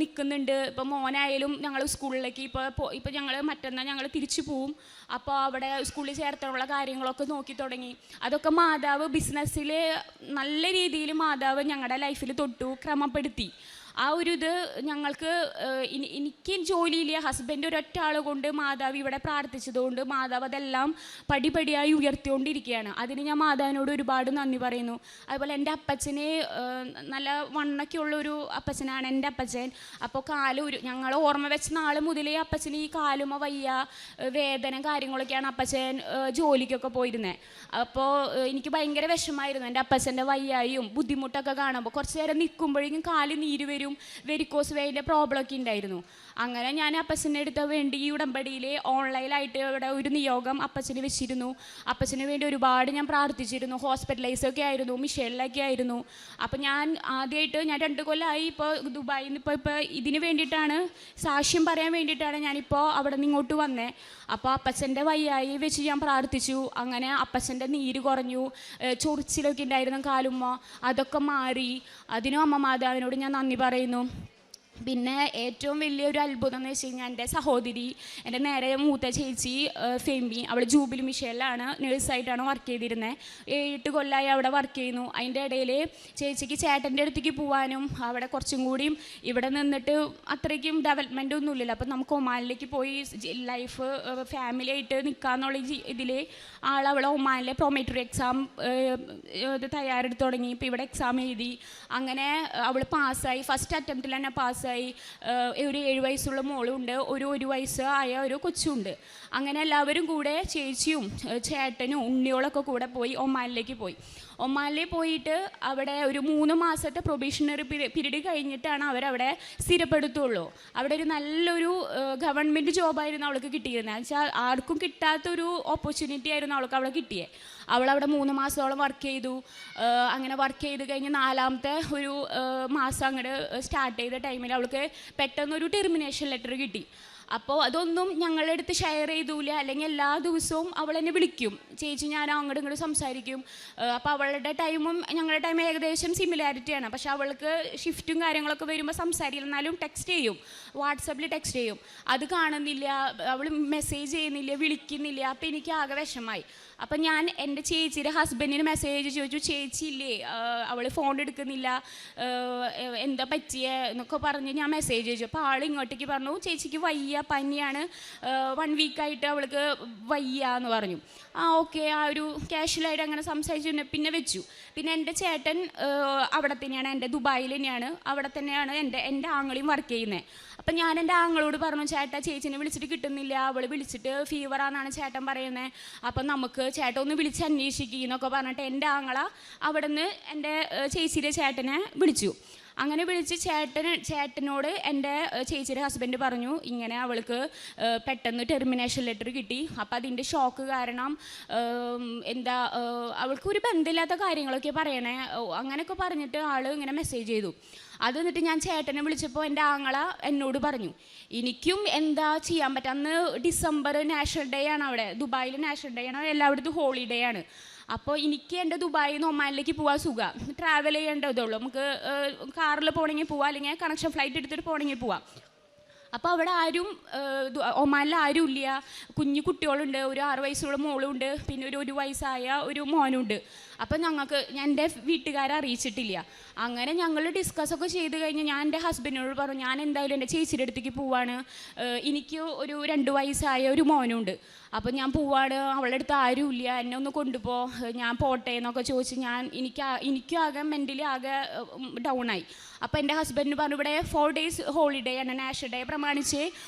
നിൽക്കുന്നുണ്ട്. ഇപ്പോൾ മോനായാലും ഞങ്ങൾ സ്കൂളിലേക്ക് ഇപ്പോൾ ഞങ്ങൾ മറ്റന്നാൾ ഞങ്ങൾ തിരിച്ചു പോവും. അപ്പോൾ അവിടെ സ്കൂളിൽ ചേർത്താനുള്ള കാര്യങ്ങളൊക്കെ നോക്കി തുടങ്ങി. അതൊക്കെ മാതാവ് ബിസിനസ്സിൽ നല്ല രീതിയിൽ മാതാവ് ഞങ്ങളുടെ ലൈഫിൽ തൊട്ടു ക്രമപ്പെടുത്തി. ആ ഒരു ഇത് ഞങ്ങൾക്ക് എനിക്ക് ജോലിയില്ല, ഹസ്ബൻഡ് ഒരൊറ്റ ആൾ കൊണ്ട് മാതാവ് ഇവിടെ പ്രാർത്ഥിച്ചതുകൊണ്ട് മാതാവ് അതെല്ലാം പടിപടിയായി ഉയർത്തിക്കൊണ്ടിരിക്കുകയാണ്. അതിന് ഞാൻ മാതാവിനോട് ഒരുപാട് നന്ദി പറയുന്നു. അതുപോലെ എൻ്റെ അപ്പച്ചനെ നല്ല വണ്ണൊക്കെയുള്ളൊരു അപ്പച്ചനാണ് എൻ്റെ അപ്പച്ചൻ. അപ്പോൾ ഞങ്ങൾ ഓർമ്മ വെച്ച നാൾ മുതലേ അപ്പച്ചന് ഈ കാലുമ വയ്യ, വേദന കാര്യങ്ങളൊക്കെയാണ് അപ്പച്ചൻ ജോലിക്കൊക്കെ പോയിരുന്നത്. അപ്പോൾ എനിക്ക് ഭയങ്കര വിഷമമായിരുന്നു എൻ്റെ അപ്പച്ചൻ്റെ വയ്യായും ബുദ്ധിമുട്ടൊക്കെ കാണുമ്പോൾ. കുറച്ച് നേരം നിൽക്കുമ്പോഴേക്കും കാല് നീര് വരും, വെരിക്കോസ് വെയിൻ്റെ പ്രോബ്ലമൊക്കെ ഉണ്ടായിരുന്നു. അങ്ങനെ ഞാൻ അപ്പച്ചൻ്റെ അടുത്ത് വേണ്ടി ഈ ഉടമ്പടിയിൽ ഓൺലൈനായിട്ട് ഇവിടെ ഒരു നിയോഗം അപ്പച്ചന് വെച്ചിരുന്നു. അപ്പച്ചന് വേണ്ടി ഒരുപാട് ഞാൻ പ്രാർത്ഥിച്ചിരുന്നു. ഹോസ്പിറ്റലൈസൊക്കെ ആയിരുന്നു, മിഷേലിലൊക്കെ ആയിരുന്നു. അപ്പം ഞാൻ ആദ്യമായിട്ട് 2 കൊല്ലമായി ഇപ്പോൾ ദുബായിൽ നിന്ന് ഇപ്പോൾ ഇതിന് വേണ്ടിയിട്ടാണ്, സാക്ഷ്യം പറയാൻ വേണ്ടിയിട്ടാണ് ഞാനിപ്പോൾ അവിടെ നിന്ന് ഇങ്ങോട്ട് വന്നത്. അപ്പോൾ അപ്പച്ചൻ്റെ വയ്യായി വെച്ച് ഞാൻ പ്രാർത്ഥിച്ചു. അങ്ങനെ അപ്പച്ചൻ്റെ നീര് കുറഞ്ഞു, ചൊറിച്ചിലൊക്കെ ഉണ്ടായിരുന്നു കാലുമ്മ, അതൊക്കെ മാറി. അതിനും അമ്മ മാതാവിനോട് ഞാൻ നന്ദി പറയുന്നു. പിന്നെ ഏറ്റവും വലിയൊരു അത്ഭുതം എന്ന് വെച്ച് കഴിഞ്ഞാൽ എൻ്റെ സഹോദരി, എൻ്റെ നേരെ മൂത്ത ചേച്ചി ഫെമി, അവൾ ജൂബിലി മിഷേലിലാണ് നേഴ്സായിട്ടാണ് വർക്ക് ചെയ്തിരുന്നത്. 7 കൊല്ലമായി അവിടെ വർക്ക് ചെയ്യുന്നു. അതിൻ്റെ ഇടയിൽ ചേച്ചിക്ക് ചേട്ടൻ്റെ അടുത്തേക്ക് പോകാനും അവിടെ കുറച്ചും കൂടിയും ഇവിടെ നിന്നിട്ട് അത്രയ്ക്കും ഡെവലപ്മെൻ്റ് ഒന്നുമില്ലല്ലോ. അപ്പം നമുക്ക് ഒമാനിലേക്ക് പോയി ലൈഫ് ഫാമിലി ആയിട്ട് നിൽക്കാമെന്നുള്ള ഇതിൽ അവളെ ഒമാനിലെ പ്രൊമേറ്ററി എക്സാം തയ്യാറെടുത്ത് തുടങ്ങി. ഇപ്പോൾ ഇവിടെ എക്സാം എഴുതി. അങ്ങനെ അവൾ പാസ്സായി, ഫസ്റ്റ് അറ്റംപ്റ്റിൽ തന്നെ പാസ്സായി. ഒരു 7 വയസ്സുള്ള മോളുണ്ട്, ഒരു 1 വയസ്സ് ആയ ഒരു കൊച്ചുണ്ട്. അങ്ങനെ എല്ലാവരും കൂടെ ചേച്ചിയും ചേട്ടനും ഉണ്ണിയോളൊക്കെ കൂടെ പോയി ഒമാനിലേക്ക് പോയി. ഒമാനിൽ പോയിട്ട് അവിടെ ഒരു 3 മാസത്തെ പ്രൊബേഷണറി പീരീഡ് കഴിഞ്ഞിട്ടാണ് അവരവിടെ സ്ഥിരപ്പെടുത്തുള്ളൂ. അവിടെ ഒരു നല്ലൊരു ഗവൺമെൻറ് ജോബായിരുന്നു അവൾക്ക് കിട്ടിയിരുന്നത്. വെച്ചാൽ ആർക്കും കിട്ടാത്തൊരു ഓപ്പർച്യൂണിറ്റി ആയിരുന്നു അവൾക്ക് അവിടെ കിട്ടിയത്. അവളവിടെ 3 മാസത്തോളം വർക്ക് ചെയ്തു. അങ്ങനെ വർക്ക് ചെയ്ത് കഴിഞ്ഞ് 4ാമത്തെ ഒരു മാസം അങ്ങോട്ട് സ്റ്റാർട്ട് ചെയ്ത ടൈമിൽ അവൾക്ക് പെട്ടെന്നൊരു ടെർമിനേഷൻ ലെറ്റർ കിട്ടി. അപ്പോൾ അതൊന്നും ഞങ്ങളുടെ അടുത്ത് ഷെയർ ചെയ്തൂല. അല്ലെങ്കിൽ എല്ലാ ദിവസവും അവൾ എന്നെ വിളിക്കും, ചേച്ചി ഞാൻ അങ്ങോട്ടും ഇങ്ങോട്ട് സംസാരിക്കും. അപ്പോൾ അവളുടെ ടൈമും ഞങ്ങളുടെ ടൈം ഏകദേശം സിമിലാരിറ്റിയാണ്. പക്ഷെ അവൾക്ക് ഷിഫ്റ്റും കാര്യങ്ങളൊക്കെ വരുമ്പോൾ സംസാരിക്കില്ല, എന്നാലും ടെക്സ്റ്റ് ചെയ്യും, വാട്സപ്പിൽ ടെക്സ്റ്റ് ചെയ്യും. അത് കാണുന്നില്ല, അവൾ മെസ്സേജ് ചെയ്യുന്നില്ല, വിളിക്കുന്നില്ല. അപ്പോൾ എനിക്ക് ആകെ വിഷമായി. അപ്പം ഞാൻ എൻ്റെ ചേച്ചിയുടെ ഹസ്ബൻഡിന് മെസ്സേജ് ചോദിച്ചു, ചേച്ചി ഇല്ലേ, അവൾ ഫോൺ എടുക്കുന്നില്ല, എന്താ പറ്റിയേ എന്നൊക്കെ പറഞ്ഞ് ഞാൻ മെസ്സേജ് ചോദിച്ചു. അപ്പോൾ ആൾ ഇങ്ങോട്ടേക്ക് പറഞ്ഞു, ചേച്ചിക്ക് വയ്യ, പനിയാണ്, 1 വീക്കായിട്ട് അവൾക്ക് വയ്യ എന്ന് പറഞ്ഞു. ഓക്കെ, ആ ഒരു കാഷ്വലായിട്ട് അങ്ങനെ സംസാരിച്ചു പിന്നെ വെച്ചു. പിന്നെ എൻ്റെ ചേട്ടൻ അവിടെ തന്നെയാണ്, എൻ്റെ ദുബായിൽ തന്നെയാണ്, അവിടെ തന്നെയാണ് എൻ്റെ ആങ്ങളെയും വർക്ക് ചെയ്യുന്നത്. അപ്പം ഞാൻ എൻ്റെ ആങ്ങളോട് പറഞ്ഞു, ചേട്ടാ ചേച്ചിനെ വിളിച്ചിട്ട് കിട്ടുന്നില്ല, അവൾ വിളിച്ചിട്ട് ഫീവറാണെന്നാണ് ചേട്ടൻ പറയുന്നത്, അപ്പം നമുക്ക് ചേട്ടൻ ഒന്ന് വിളിച്ച് അന്വേഷിക്കുക എന്നൊക്കെ പറഞ്ഞിട്ട് എൻ്റെ ആങ്ങള അവിടെ നിന്ന് എൻ്റെ ചേച്ചിയുടെ ചേട്ടനെ വിളിച്ചു. അങ്ങനെ വിളിച്ച് ചേട്ടനോട് എൻ്റെ ചേച്ചിയുടെ ഹസ്ബൻഡ് പറഞ്ഞു, ഇങ്ങനെ അവൾക്ക് പെട്ടെന്ന് ടെർമിനേഷൻ ലെറ്റർ കിട്ടി. അപ്പം അതിൻ്റെ ഷോക്ക് കാരണം എന്താ അവൾക്കൊരു ബന്ധമില്ലാത്ത കാര്യങ്ങളൊക്കെ പറയണേ, അങ്ങനെയൊക്കെ പറഞ്ഞിട്ട് ആൾ ഇങ്ങനെ മെസ്സേജ് ചെയ്തു. അത് എന്നിട്ട് ഞാൻ ചേട്ടനെ വിളിച്ചപ്പോൾ എൻ്റെ ആങ്ങള എന്നോട് പറഞ്ഞു, എനിക്കും എന്താ ചെയ്യാൻ പറ്റുക, അന്ന് ഡിസംബർ നാഷണൽ ഡേ ആണ്, അവിടെ ദുബായിൽ നാഷണൽ ഡേ ആണ്, എല്ലായിടത്തും ഹോളിഡേ ആണ്. അപ്പോൾ എനിക്ക് എൻ്റെ ദുബായിൽ നിന്ന് ഒമാനിലേക്ക് പോകാൻ സുഖം, ട്രാവൽ ചെയ്യേണ്ടതുള്ളൂ, നമുക്ക് കാറിൽ പോകണമെങ്കിൽ പോവാം, അല്ലെങ്കിൽ കണക്ഷൻ ഫ്ലൈറ്റ് എടുത്തിട്ട് പോകണമെങ്കിൽ പോവാം. അപ്പോൾ അവിടെ ആരും ഒമാനിൽ ആരും ഇല്ല, കുഞ്ഞു കുട്ടികളുണ്ട്, ഒരു 6 വയസ്സുള്ള മോളുണ്ട്, പിന്നെ ഒരു 1 വയസ്സായ ഒരു മോനുണ്ട്. അപ്പം ഞങ്ങൾക്ക് എൻ്റെ വീട്ടുകാരെ അറിയിച്ചിട്ടില്ല. അങ്ങനെ ഞങ്ങൾ ഡിസ്കസൊക്കെ ചെയ്ത് കഴിഞ്ഞ് ഞാൻ എൻ്റെ ഹസ്ബൻഡിനോട് പറഞ്ഞു, ഞാൻ എന്തായാലും എൻ്റെ ചേച്ചിയുടെ അടുത്തേക്ക് പോവാണ്, എനിക്ക് ഒരു 2 വയസ്സായ ഒരു മോനുണ്ട്, അപ്പം ഞാൻ പോവാണ്, അവളുടെ അടുത്ത് ആരുമില്ല, എന്നെ ഒന്ന് കൊണ്ടുപോ, ഞാൻ പോട്ടെ എന്നൊക്കെ ചോദിച്ച് എനിക്കും ആകെ മെൻ്റലി ആകെ ഡൗണായി. അപ്പോൾ എൻ്റെ ഹസ്ബൻഡ് പറഞ്ഞു, ഇവിടെ 4 ഡേയ്സ് ഹോളിഡേ ആണ്, നാഷണൽ ഡേ പ്രമാണിച്ച്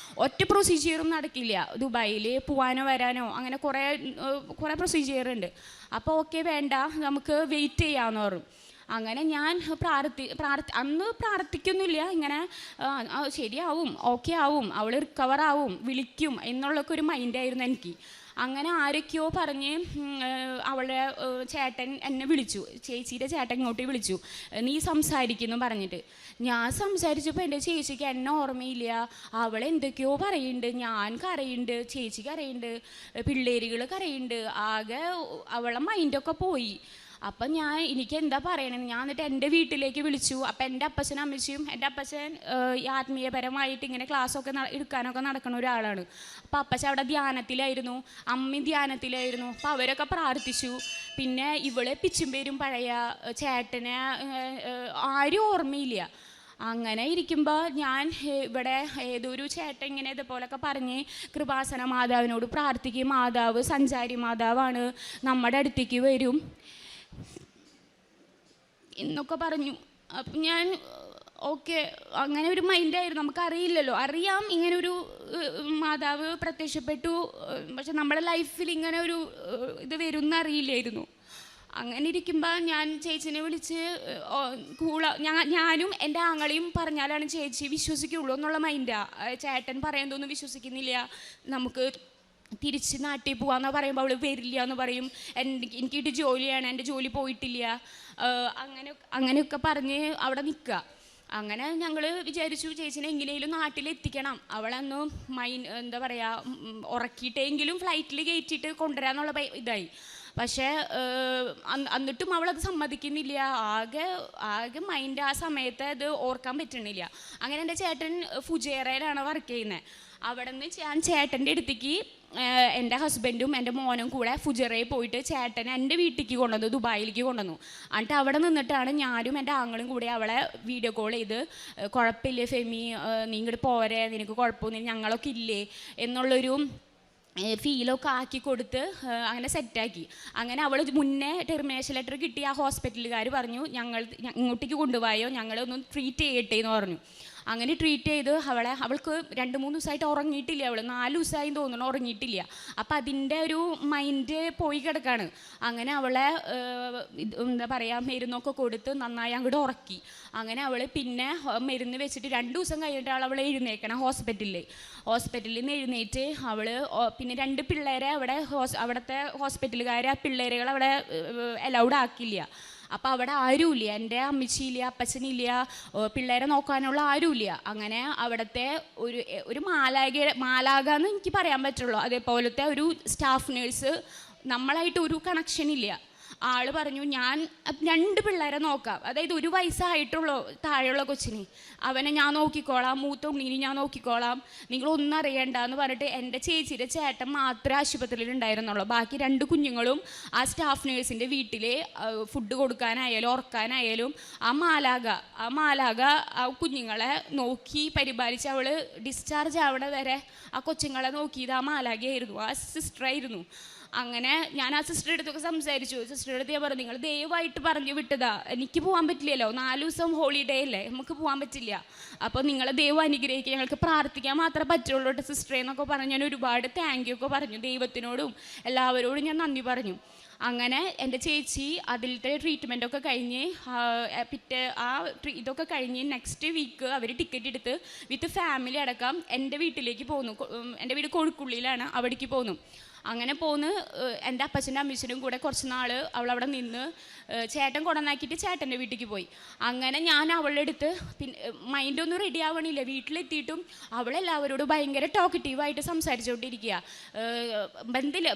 ഒറ്റ പ്രൊസീജിയറും നടക്കില്ല ദുബായിൽ, പോവാനോ വരാനോ അങ്ങനെ കുറേ പ്രൊസീജിയർ ഉണ്ട്. അപ്പോൾ ഓക്കെ വേണ്ട, നമുക്ക് വെയിറ്റ് ചെയ്യാമെന്ന് പറഞ്ഞു. അങ്ങനെ ഞാൻ അന്ന് പ്രാർത്ഥിക്കുന്നില്ല, ഇങ്ങനെ ശരിയാവും, ഓക്കെ ആവും, അവൾ റിക്കവർ ആവും, വിളിക്കും എന്നുള്ളൊക്കെ ഒരു മൈൻഡായിരുന്നു എനിക്ക്. അങ്ങനെ ആരൊക്കെയോ പറഞ്ഞ് അവളുടെ ചേട്ടൻ എന്നെ വിളിച്ചു, ചേച്ചിയുടെ ചേട്ടൻ ഇങ്ങോട്ട് വിളിച്ചു, നീ സംസാരിക്കുന്നു പറഞ്ഞിട്ട്. ഞാൻ സംസാരിച്ചപ്പോൾ എൻ്റെ ചേച്ചിക്ക് എന്നെ ഓർമ്മയില്ല, അവൾ എന്തൊക്കെയോ പറയുന്നുണ്ട്, ഞാൻ കരയുന്നുണ്ട്, ചേച്ചി കരയുന്നുണ്ട്, പിള്ളേരുകൾ കരയുന്നുണ്ട്, ആകെ അവളെ മൈൻഡൊക്കെ പോയി. അപ്പം എനിക്ക് എന്താ പറയണമെന്ന് ഞാൻ എന്നിട്ട് എൻ്റെ വീട്ടിലേക്ക് വിളിച്ചു. അപ്പം എൻ്റെ അപ്പച്ചനും അമ്മച്ചിയും, എൻ്റെ അപ്പച്ചൻ ആത്മീയപരമായിട്ട് ഇങ്ങനെ ക്ലാസ്സൊക്കെ എടുക്കാനൊക്കെ നടക്കുന്ന ഒരാളാണ്. അപ്പം അപ്പച്ചൻ അവിടെ ധ്യാനത്തിലായിരുന്നു, അമ്മയും ധ്യാനത്തിലായിരുന്നു. അപ്പം അവരൊക്കെ പ്രാർത്ഥിച്ചു. പിന്നെ ഇവളെ പിച്ചുംപേരും പഴയ ചേട്ടനെ ആരും ഓർമ്മയില്ല. അങ്ങനെ ഇരിക്കുമ്പോൾ ഞാൻ ഇവിടെ ഏതൊരു ചേട്ടൻ ഇങ്ങനെ ഇതുപോലൊക്കെ പറഞ്ഞ് കൃപാസന മാതാവിനോട് പ്രാർത്ഥിക്കും, മാതാവ് സഞ്ചാരി മാതാവാണ്, നമ്മുടെ അടുത്തേക്ക് വരും എന്നൊക്കെ പറഞ്ഞു. അപ്പം ഞാൻ ഓക്കെ, അങ്ങനെ ഒരു മൈൻഡായിരുന്നു. നമുക്കറിയില്ലല്ലോ, അറിയാം ഇങ്ങനൊരു മാതാവ് പ്രത്യക്ഷപ്പെട്ടു, പക്ഷെ നമ്മുടെ ലൈഫിൽ ഇങ്ങനെ ഒരു ഇത് വരും എന്നറിയില്ലായിരുന്നു. അങ്ങനെ ഇരിക്കുമ്പോൾ ഞാൻ ചേച്ചിനെ വിളിച്ച് ഞാനും എൻ്റെ ആങ്ങളെയും പറഞ്ഞാലാണ് ചേച്ചി വിശ്വസിക്കുള്ളൂ എന്നുള്ള മൈൻഡാണ്. ചേട്ടൻ പറയുന്നതൊന്നും വിശ്വസിക്കുന്നില്ല, നമുക്ക് തിരിച്ച് നാട്ടിൽ പോകാമെന്ന് പറയുമ്പോൾ അവൾ വരില്ല എന്ന് പറയും, എനിക്കിട്ട് ജോലിയാണ്, എൻ്റെ ജോലി പോയിട്ടില്ല, അങ്ങനെയൊക്കെ പറഞ്ഞ് അവിടെ നിൽക്കുക. അങ്ങനെ ഞങ്ങൾ വിചാരിച്ചു ചേച്ചിനെ എങ്ങനെയും നാട്ടിലെത്തിക്കണം, അവളന്ന് എന്താ പറയുക ഉറക്കിയിട്ടെങ്കിലും ഫ്ലൈറ്റിൽ കയറ്റിയിട്ട് കൊണ്ടുവരാന്നുള്ള ഇതായി. പക്ഷേ എന്നിട്ടും അവളത് സമ്മതിക്കുന്നില്ല, ആകെ മൈൻഡ് ആ സമയത്ത് അത് ഓർക്കാൻ പറ്റണില്ല. അങ്ങനെ എൻ്റെ ചേട്ടൻ ഫുജേറയിലാണ് വർക്ക് ചെയ്യുന്നത്. അവിടെ നിന്ന് ഞാൻ ചേട്ടൻ്റെ അടുത്തേക്ക് എൻ്റെ ഹസ്ബൻഡും എൻ്റെ മോനും കൂടെ ഫുജറയിൽ പോയിട്ട് ചേട്ടനെ എൻ്റെ വീട്ടിലേക്ക് കൊണ്ടുവന്നു, ദുബായിലേക്ക് കൊണ്ടുവന്നു. എന്നിട്ട് അവിടെ നിന്നിട്ടാണ് ഞാനും എൻ്റെ ആങ്ങളും കൂടെ അവളെ വീഡിയോ കോൾ ചെയ്ത്, കുഴപ്പമില്ലേ ഫെമി, നീ ഇങ്ങോട്ട് പോരെ, നിനക്ക് കുഴപ്പമൊന്നുമില്ല, ഞങ്ങളൊക്കെ ഇല്ലേ എന്നുള്ളൊരു ഫീലൊക്കെ ആക്കി കൊടുത്ത് അങ്ങനെ സെറ്റാക്കി. അങ്ങനെ അവൾ മുന്നേ ടെർമിനേഷൻ ലെറ്റർ കിട്ടി ആ ഹോസ്പിറ്റലുകാർ പറഞ്ഞു, ഇങ്ങോട്ടേക്ക് കൊണ്ടുപോയോ, ഞങ്ങളൊന്ന് ട്രീറ്റ് ചെയ്യട്ടെ എന്ന് പറഞ്ഞു. അങ്ങനെ ട്രീറ്റ് ചെയ്ത് അവൾക്ക് 2-3 ദിവസമായിട്ട് ഉറങ്ങിയിട്ടില്ല, അവൾ 4 ദിവസമായി തോന്നുന്നു ഉറങ്ങിയിട്ടില്ല. അപ്പം അതിൻ്റെ ഒരു മൈൻഡ് പോയി കിടക്കാണ്. അങ്ങനെ അവളെ എന്താ പറയുക മരുന്നൊക്കെ കൊടുത്ത് നന്നായി അങ്ങോട്ട് ഉറക്കി. അങ്ങനെ അവൾ പിന്നെ മരുന്ന് വെച്ചിട്ട് 2 ദിവസം കഴിഞ്ഞിട്ടാണ് അവൾ എഴുന്നേക്കണം ഹോസ്പിറ്റലിൽ നിന്ന് എഴുന്നേറ്റ്. അവൾ പിന്നെ 2 പിള്ളേരെ അവിടുത്തെ ഹോസ്പിറ്റലുകാർ ആ പിള്ളേരുകൾ അവിടെ അലൗഡ് ആക്കില്ല. അപ്പോൾ അവിടെ ആരുമില്ല, എൻ്റെ അമ്മച്ചിയില്ല, അപ്പച്ചനില്ല, പിള്ളേരെ നോക്കാനുള്ള ആരുമില്ല. അങ്ങനെ അവിടുത്തെ ഒരു മാലാക എന്ന് എനിക്ക് പറയാൻ പറ്റുള്ളൂ. അതേപോലത്തെ ഒരു സ്റ്റാഫ് നേഴ്സ്, നമ്മളായിട്ട് ഒരു കണക്ഷൻ ഇല്ല. ആൾ പറഞ്ഞു ഞാൻ 2 പിള്ളേരെ നോക്കാം, അതായത് 1 വയസ്സായിട്ടുള്ള താഴെയുള്ള കൊച്ചിനെ, അവനെ ഞാൻ നോക്കിക്കോളാം, മൂത്ത ഉണ്ണീനെ ഞാൻ നോക്കിക്കോളാം, നിങ്ങളൊന്നും അറിയണ്ട എന്ന് പറഞ്ഞിട്ട് എൻ്റെ ചേച്ചിയുടെ ചേട്ടൻ മാത്രമേ ആശുപത്രിയിൽ ഉണ്ടായിരുന്നുള്ളൂ. ബാക്കി 2 കുഞ്ഞുങ്ങളും ആ സ്റ്റാഫ് നേഴ്സിൻ്റെ വീട്ടിൽ ഫുഡ് കൊടുക്കാനായാലും ഉറക്കാനായാലും ആ മാലാക ആ കുഞ്ഞുങ്ങളെ നോക്കി പരിപാലിച്ച് അവൾ ഡിസ്ചാർജ് ആവണ വരെ ആ കൊച്ചുങ്ങളെ നോക്കിയത് ആ മാലാകയായിരുന്നു, ആ സിസ്റ്ററായിരുന്നു. അങ്ങനെ ഞാൻ ആ സിസ്റ്ററുടെ അടുത്തൊക്കെ സംസാരിച്ചു. സിസ്റ്ററുടെ അടുത്ത് ഞാൻ പറഞ്ഞു, നിങ്ങൾ ദയവായിട്ട് പറഞ്ഞു വിട്ടതാ, എനിക്ക് പോകാൻ പറ്റില്ലല്ലോ, 4 ദിവസം ഹോളിഡേ അല്ലേ, നമുക്ക് പോകാൻ പറ്റില്ല, അപ്പോൾ നിങ്ങൾ ദൈവം അനുഗ്രഹിക്കുക, ഞങ്ങൾക്ക് പ്രാർത്ഥിക്കാൻ മാത്രമേ പറ്റുള്ളൂ സിസ്റ്ററെ എന്നൊക്കെ പറഞ്ഞ് ഞാൻ ഒരുപാട് താങ്ക് യു ഒക്കെ പറഞ്ഞു. ദൈവത്തിനോടും എല്ലാവരോടും ഞാൻ നന്ദി പറഞ്ഞു. അങ്ങനെ എൻ്റെ ചേച്ചി അതിലത്തെ ട്രീറ്റ്മെൻറ്റൊക്കെ കഴിഞ്ഞ് ഇതൊക്കെ കഴിഞ്ഞ് നെക്സ്റ്റ് വീക്ക് അവർ ടിക്കറ്റ് എടുത്ത് വിത്ത് ഫാമിലി അടക്കം എൻ്റെ വീട്ടിലേക്ക് പോന്നു. എൻ്റെ വീട് കോഴിക്കുള്ളിയിലാണ്, അവിടേക്ക് പോന്നു. അങ്ങനെ പോന്ന് എൻ്റെ അപ്പച്ചൻ്റെ അമ്മച്ചനും കൂടെ കുറച്ച് നാൾ അവളവിടെ നിന്ന് ചേട്ടൻ കൊണ്ടുവന്നാക്കിയിട്ട് ചേട്ടൻ്റെ വീട്ടിലേക്ക് പോയി. അങ്ങനെ ഞാൻ അവളുടെ അടുത്ത് മൈൻഡൊന്നും റെഡി ആവണില്ല. വീട്ടിലെത്തിയിട്ടും അവളെല്ലാവരോടും ഭയങ്കര ടോക്കറ്റീവായിട്ട് സംസാരിച്ചുകൊണ്ടിരിക്കുക.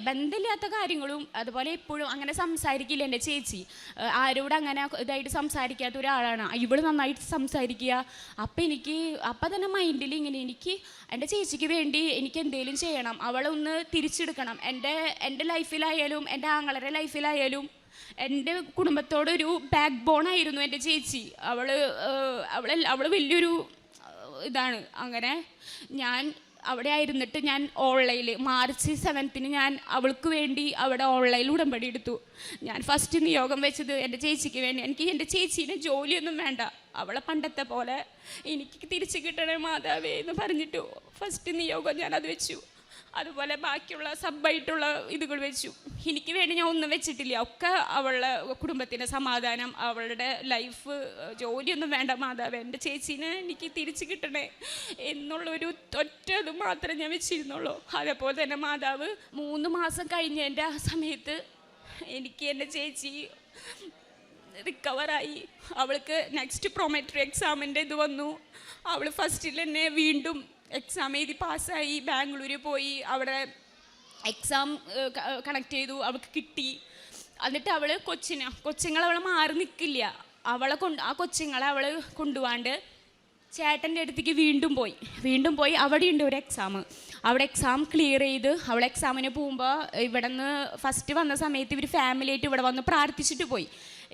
ബന്ധമില്ലാത്ത കാര്യങ്ങളും അതുപോലെ എപ്പോഴും അങ്ങനെ സംസാരിക്കില്ല എൻ്റെ ചേച്ചി. ആരോടും അങ്ങനെ ഇതായിട്ട് സംസാരിക്കാത്ത ഒരാളാണ്. ഇവള് നന്നായിട്ട് സംസാരിക്കുക. അപ്പം തന്നെ മൈൻഡിൽ ഇങ്ങനെ എനിക്ക് എൻ്റെ ചേച്ചിക്ക് വേണ്ടി എനിക്ക് എന്തെങ്കിലും ചെയ്യണം, അവളൊന്ന് തിരിച്ചെടുക്കണം. എൻ്റെ ലൈഫിലായാലും എൻ്റെ ആങ്ങളുടെ ലൈഫിലായാലും എൻ്റെ കുടുംബത്തോടൊരു ബാക്ക് ബോണായിരുന്നു എൻ്റെ ചേച്ചി. അവൾ വലിയൊരു ഇതാണ്. അങ്ങനെ ഞാൻ അവിടെ ആയിരുന്നിട്ട് ഞാൻ ഓൺലൈനിൽ മാർച്ച് 7 ഞാൻ അവൾക്ക് വേണ്ടി അവിടെ ഓൺലൈനിൽ ഉടമ്പടി എടുത്തു. ഞാൻ ഫസ്റ്റ് നിയോഗം വെച്ചത് എൻ്റെ ചേച്ചിക്ക് വേണ്ടി. എനിക്ക് എൻ്റെ ചേച്ചീനെ ജോലിയൊന്നും വേണ്ട, അവളെ പണ്ടത്തെ പോലെ എനിക്ക് തിരിച്ചു കിട്ടണേ മാതാവേ എന്ന് പറഞ്ഞിട്ട് ഫസ്റ്റ് നിയോഗം ഞാനത് വെച്ചു. അതുപോലെ ബാക്കിയുള്ള സബ്ബായിട്ടുള്ള ഇതുകൾ വെച്ചു. എനിക്ക് വേണ്ടി ഞാൻ ഒന്നും വെച്ചിട്ടില്ല. ഒക്കെ അവളുടെ കുടുംബത്തിൻ്റെ സമാധാനം, അവളുടെ ലൈഫ്, ജോലിയൊന്നും വേണ്ട മാതാവ്, എൻ്റെ ചേച്ചീനെ എനിക്ക് തിരിച്ചു കിട്ടണേ എന്നുള്ളൊരു ഒറ്റത് മാത്രമേ ഞാൻ വെച്ചിരുന്നുള്ളൂ. അതേപോലെ തന്നെ മാതാവ് 3 മാസം കഴിഞ്ഞതിൻ്റെ ആ സമയത്ത് എനിക്ക് എൻ്റെ ചേച്ചി റിക്കവറായി. അവൾക്ക് നെക്സ്റ്റ് പ്രൊമേറ്ററി എക്സാമിൻ്റെ ഇത് വന്നു. അവൾ ഫസ്റ്റിൽ തന്നെ വീണ്ടും എക്സാം എഴുതി പാസ്സായി. ബാംഗ്ലൂർ പോയി അവിടെ എക്സാം കണക്ട് ചെയ്തു, അവൾക്ക് കിട്ടി. എന്നിട്ട് അവൾ കൊച്ചുങ്ങളെ മാറി നിൽക്കില്ല. ആ കൊച്ചുങ്ങളെ അവൾ കൊണ്ടുപോകാണ്ട് ചേട്ടൻ്റെ അടുത്തേക്ക് വീണ്ടും പോയി അവിടെയുണ്ട് ഒരു എക്സാം. അവിടെ എക്സാം ക്ലിയർ ചെയ്ത് അവൾ എക്സാമിന് പോകുമ്പോൾ ഇവിടെ നിന്ന് ഫസ്റ്റ് വന്ന സമയത്ത് ഇവർ ഫാമിലിയായിട്ട് ഇവിടെ വന്ന് പ്രാർത്ഥിച്ചിട്ട് പോയി.